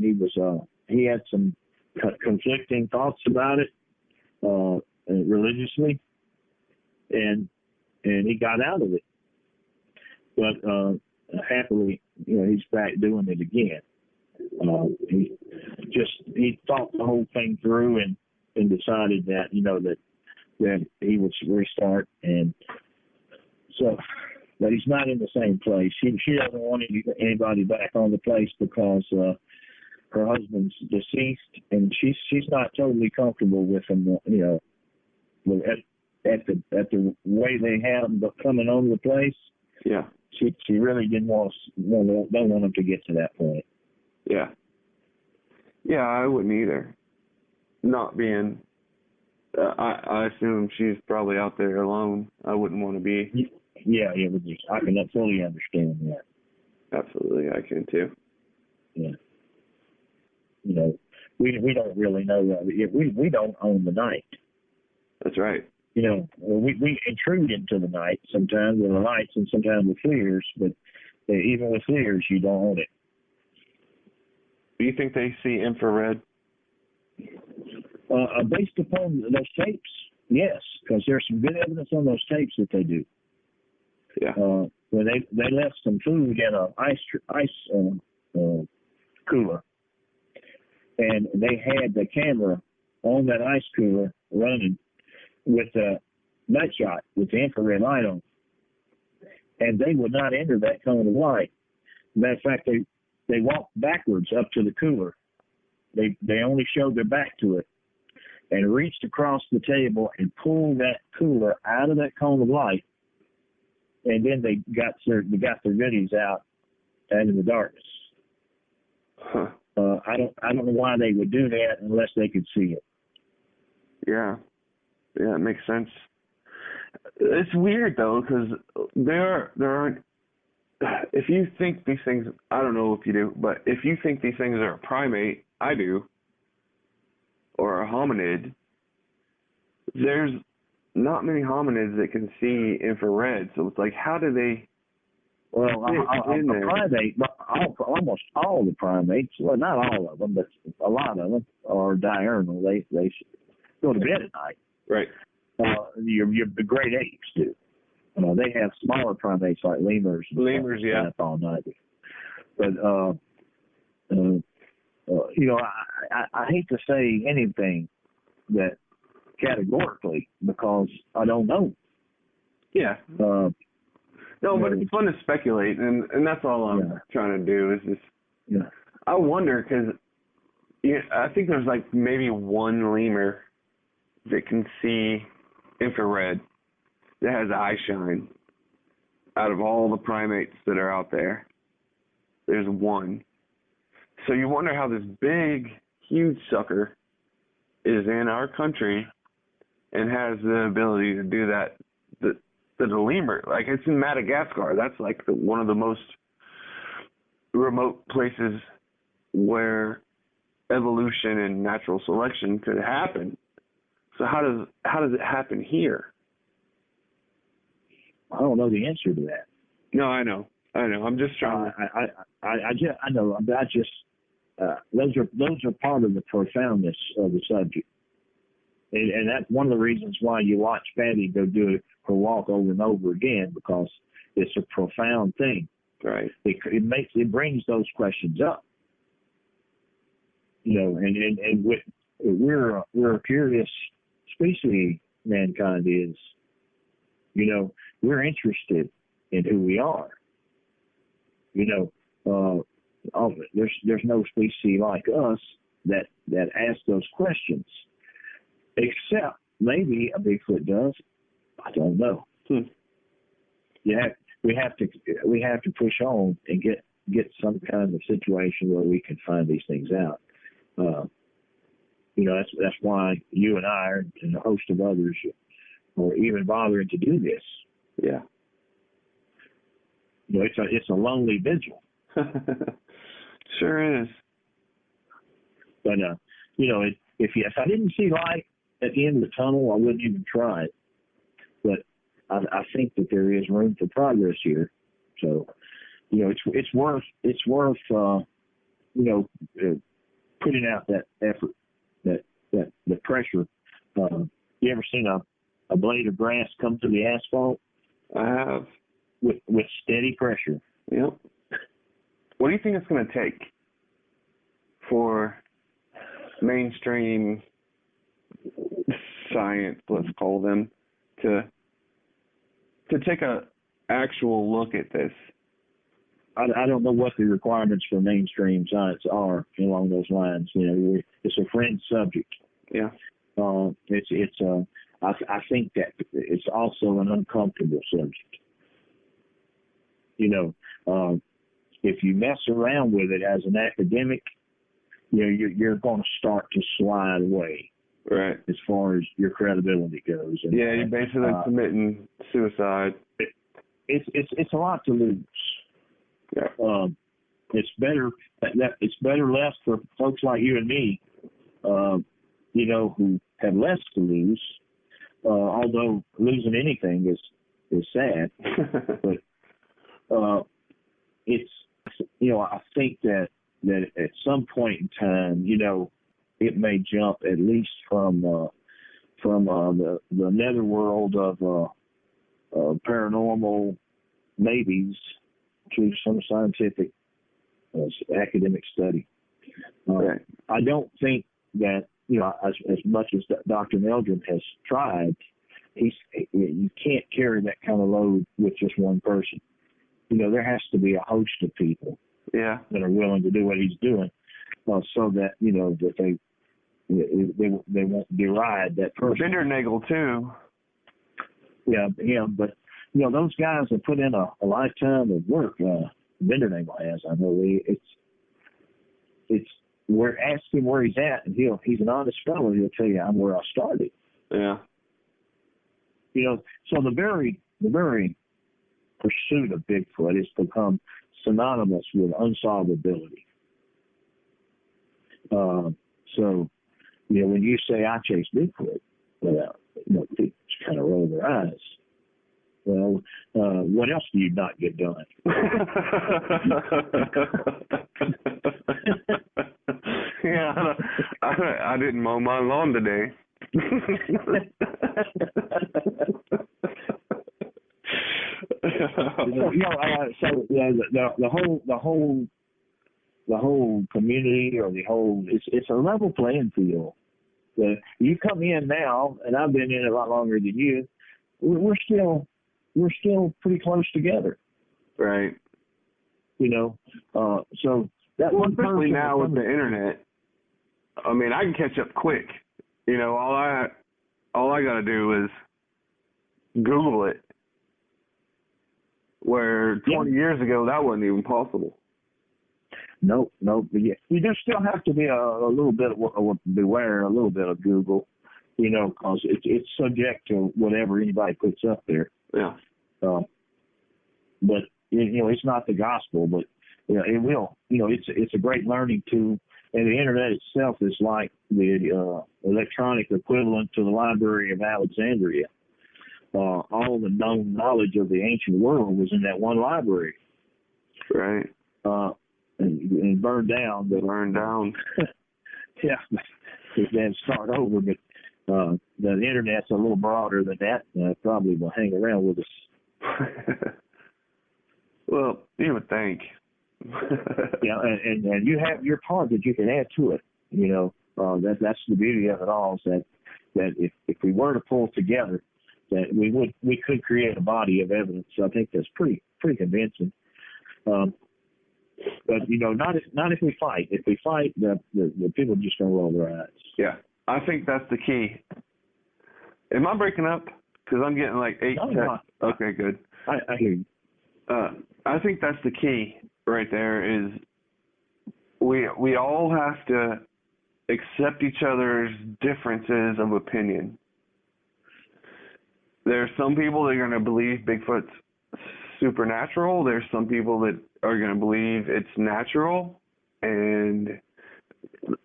He had some conflicting thoughts about it religiously, and he got out of it. But happily, he's back doing it again. He thought the whole thing through and decided that that he would restart, and so. But he's not in the same place. She doesn't want anybody back on the place because her husband's deceased, and she's not totally comfortable with him. At the way they have him coming on the place. Yeah. She really don't want him to get to that point. Yeah. Yeah, I wouldn't either. Not being. I assume she's probably out there alone. I wouldn't want to be. Yeah, I can fully understand that. Absolutely, I can too. Yeah. We don't really know that. We don't own the night. That's right. We intrude into the night sometimes with the lights and sometimes with FLIRs, but even with FLIRs, you don't own it. Do you think they see infrared? Based upon those tapes, yes, because there's some good evidence on those tapes that they do. Yeah. When they left some food in a ice cooler, and they had the camera on that ice cooler running with the night shot with the infrared light on, and they would not enter that cone of light. Matter of fact, they walked backwards up to the cooler. They only showed their back to it, and reached across the table and pulled that cooler out of that cone of light, and then they got their goodies out in the darkness. Huh. I don't know why they would do that unless they could see it. Yeah, it makes sense. It's weird though, because there aren't. If you think these things, I don't know if you do, but if you think these things are a primate, I do, or a hominid, there's not many hominids that can see infrared. So it's like, how do they? Well, a primate, almost all the primates, well, not all of them, but a lot of them are diurnal. They go to bed at night. Right. The great apes do. They have smaller primates like lemurs. Lemurs, yeah. All night. But I hate to say anything that categorically because I don't know. Yeah. No, but it's fun to speculate, and that's all I'm trying to do is just. Yeah. I wonder because I think there's like maybe one lemur that can see infrared that has eye shine out of all the primates that are out there. There's one. So you wonder how this big, huge sucker is in our country and has the ability to do that. The lemur, like it's in Madagascar. That's like one of the most remote places where evolution and natural selection could happen. So how does it happen here? I don't know the answer to that. No, I know. I'm just trying. I know. Those are part of the profoundness of the subject, and that's one of the reasons why you watch Patty go do her walk over and over again, because it's a profound thing. Right. It brings those questions up. And we're a curious species. Mankind is. We're interested in who we are. There's no species like us that asks those questions, except maybe a Bigfoot does. I don't know. We have to push on and get some kind of situation where we can find these things out. That's why you and I and a host of others are even bothering to do this. Yeah. It's a lonely vigil. Sure is. But if I didn't see light at the end of the tunnel, I wouldn't even try it. But I think that there is room for progress here. So, it's worth putting out that effort, that the pressure. You ever seen a blade of grass come to the asphalt? I have. With steady pressure. Yep. What do you think it's going to take for mainstream science, let's call them, to take a actual look at this? I don't know what the requirements for mainstream science are along those lines. It's a fringe subject. Yeah. I think that it's also an uncomfortable subject. If you mess around with it as an academic, you're going to start to slide away. Right. As far as your credibility goes. And, you're basically committing suicide. It's a lot to lose. Yeah. It's better left for folks like you and me, who have less to lose. Although losing anything is sad, but it's I think that at some point in time, it may jump at least from the netherworld of paranormal maybes to some scientific academic study. Right. I don't think that, as much as Dr. Meldrum has tried, you can't carry that kind of load with just one person. There has to be a host of people that are willing to do what he's doing, so that that they won't deride that person. Bindernagel too. Yeah, but those guys have put in a lifetime of work. Bindernagel has. I know it's. We're asking where he's at, and he's an honest fellow. He'll tell you, I'm where I started. Yeah. So the very pursuit of Bigfoot has become synonymous with unsolvability. So, when you say I chase Bigfoot, well, people just kind of roll their eyes. Well, what else do you not get done? Yeah, I didn't mow my lawn today. The whole community, or it's a level playing field. You come in now, and I've been in it a lot longer than you. We're still pretty close together, right? So that one person, especially now with the internet. I mean, I can catch up quick. All I got to do is Google it. Where 20 years ago, that wasn't even possible. No. You just still have to be a little bit beware, a little bit of Google, because it's subject to whatever anybody puts up there. Yeah. But it's not the gospel, but it will. It's a great learning tool, and the internet itself is like the electronic equivalent to the Library of Alexandria. All the known knowledge of the ancient world was in that one library. Right. And burned down. Yeah. Then start over, but the internet's a little broader than that, and it probably will hang around with us. Well, you would think. And you have your part that you can add to it. That's the beauty of it all, is that if we were to pull together, that we could create a body of evidence. So I think that's pretty convincing. But not if we fight. If we fight, the people are just gonna roll their eyes. Yeah, I think that's the key. Am I breaking up? Because I'm getting like 8. No, okay, good. I hear you. I think that's the key right there. Is we all have to accept each other's differences of opinion. There's some people that are going to believe Bigfoot's supernatural. There's some people that are going to believe it's natural, and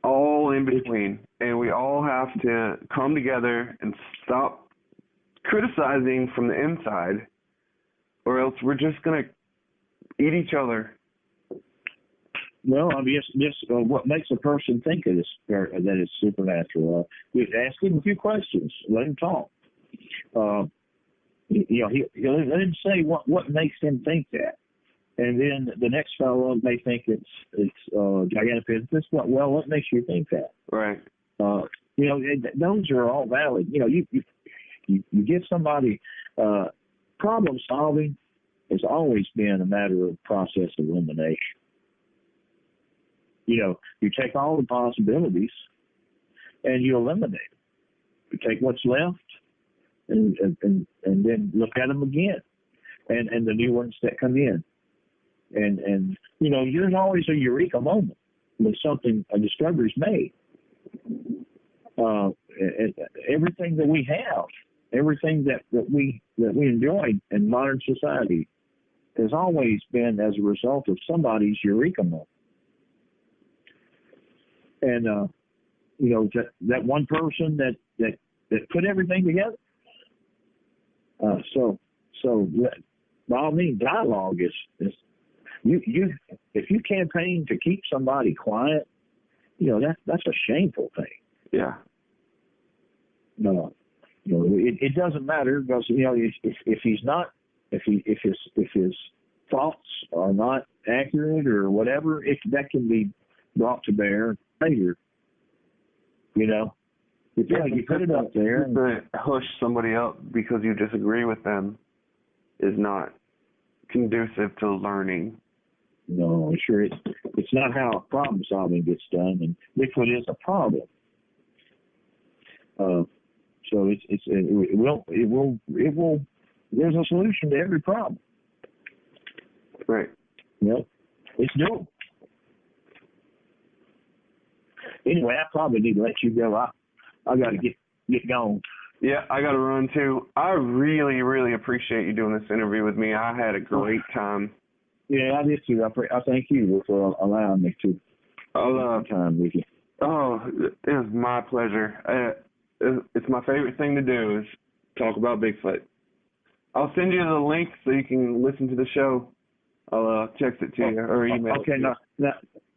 all in between. And we all have to come together and stop criticizing from the inside, or else we're just going to eat each other. Well, I mean, just what makes a person think that it's supernatural? Ask him a few questions. Let him talk. He'll let him say what makes him think that, and then the next fellow may think it's gigantopithecus. Well, what makes you think that? Right. Those are all valid. You give somebody problem solving has always been a matter of process elimination. You take all the possibilities and you eliminate them. You take what's left and then look at them again, and the new ones that come in. And there's always a eureka moment when a discovery is made. Everything that we have, everything that we enjoy in modern society has always been as a result of somebody's eureka moment. And that one person that put everything together. So by all means, dialogue is you if you campaign to keep somebody quiet, that's a shameful thing. Yeah. No, it doesn't matter, because if he's not if his thoughts are not accurate or whatever, that can be brought to bear later. You know, you put it up there. To hush somebody up because you disagree with them is not conducive to learning. No, sure, it's not how problem solving gets done, and Bigfoot is a problem. So it will. There's a solution to every problem. Right. Yep. It's doable. Anyway, I probably need to let you go. I got to get going. Yeah, I got to run too. I really, really appreciate you doing this interview with me. I had a great time. Yeah, I did too. I thank you for allowing me to spend time with you. Oh, it was my pleasure. It's my favorite thing to do is talk about Bigfoot. I'll send you the link so you can listen to the show. I'll text it to you or email it to you.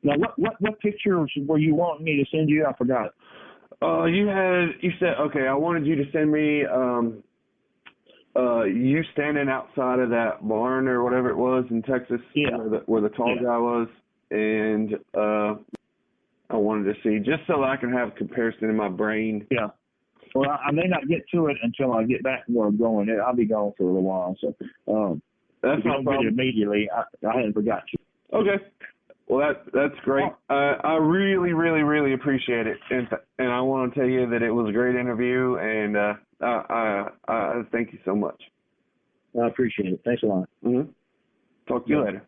Now, what pictures were you wanting me to send you? I forgot. You said, okay, I wanted you to send me you standing outside of that barn or whatever it was in Texas, where the tall guy was, and I wanted to see, just so I can have a comparison in my brain. Yeah. Well, I may not get to it until I get back to where I'm going. I'll be gone for a little while, so that's no problem. Immediately, I hadn't forgot you. Okay. Well, that's great. I really, really, really appreciate it, and I want to tell you that it was a great interview, and I thank you so much. I appreciate it. Thanks a lot. Mm-hmm. Talk to you later.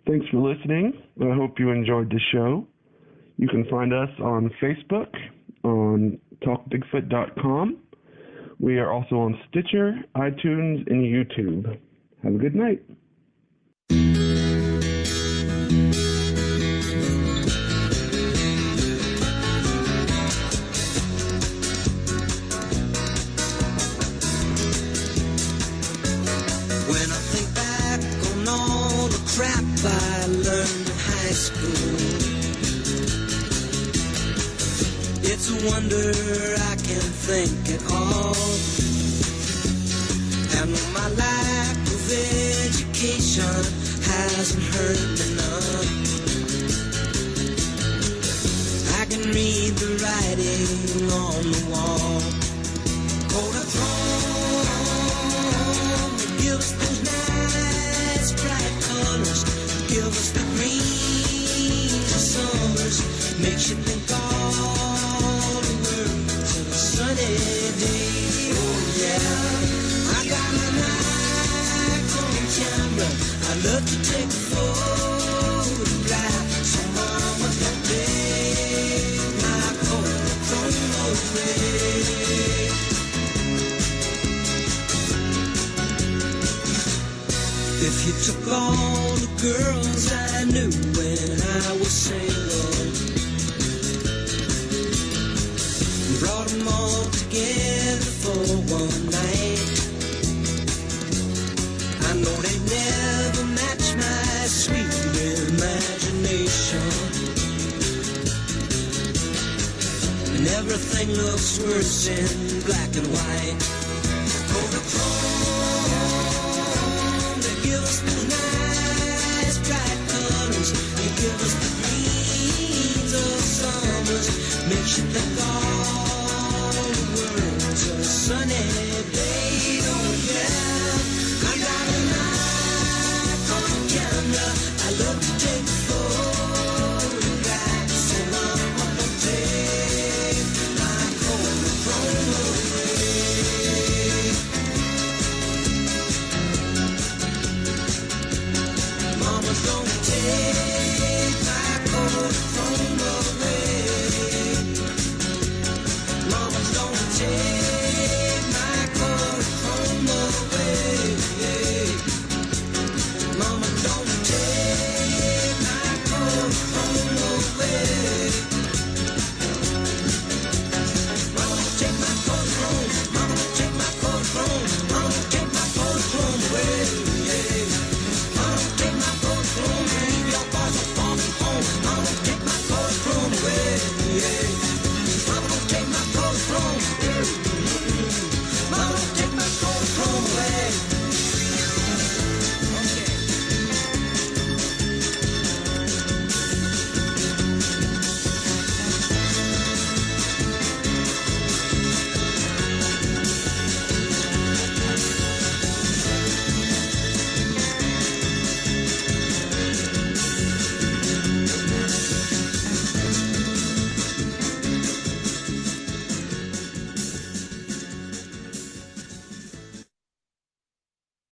Thanks for listening. I hope you enjoyed the show. You can find us on Facebook, on TalkBigfoot.com. We are also on Stitcher, iTunes, and YouTube. Have a good night. When I think back on all the crap I learned in high school, it's a wonder I can think at all. And my lack of education hasn't hurt me none. I can read the writing on the wall. Kodachrome, give us those nice bright colors. Give us the greens of summers. Makes you think all the world's a sunny day. Oh yeah, I got my Nikon camera. I love to take a photograph. So mama, don't take my Kodachrome away. If you took all the girls I knew when I was single, brought them all together for one night, I know they'd never match my sweet imagination. And everything looks worse in black and white. Kodachrome, they give us the nice bright colors. They give us the greens of summers. Makes you think all the world's a sunny day.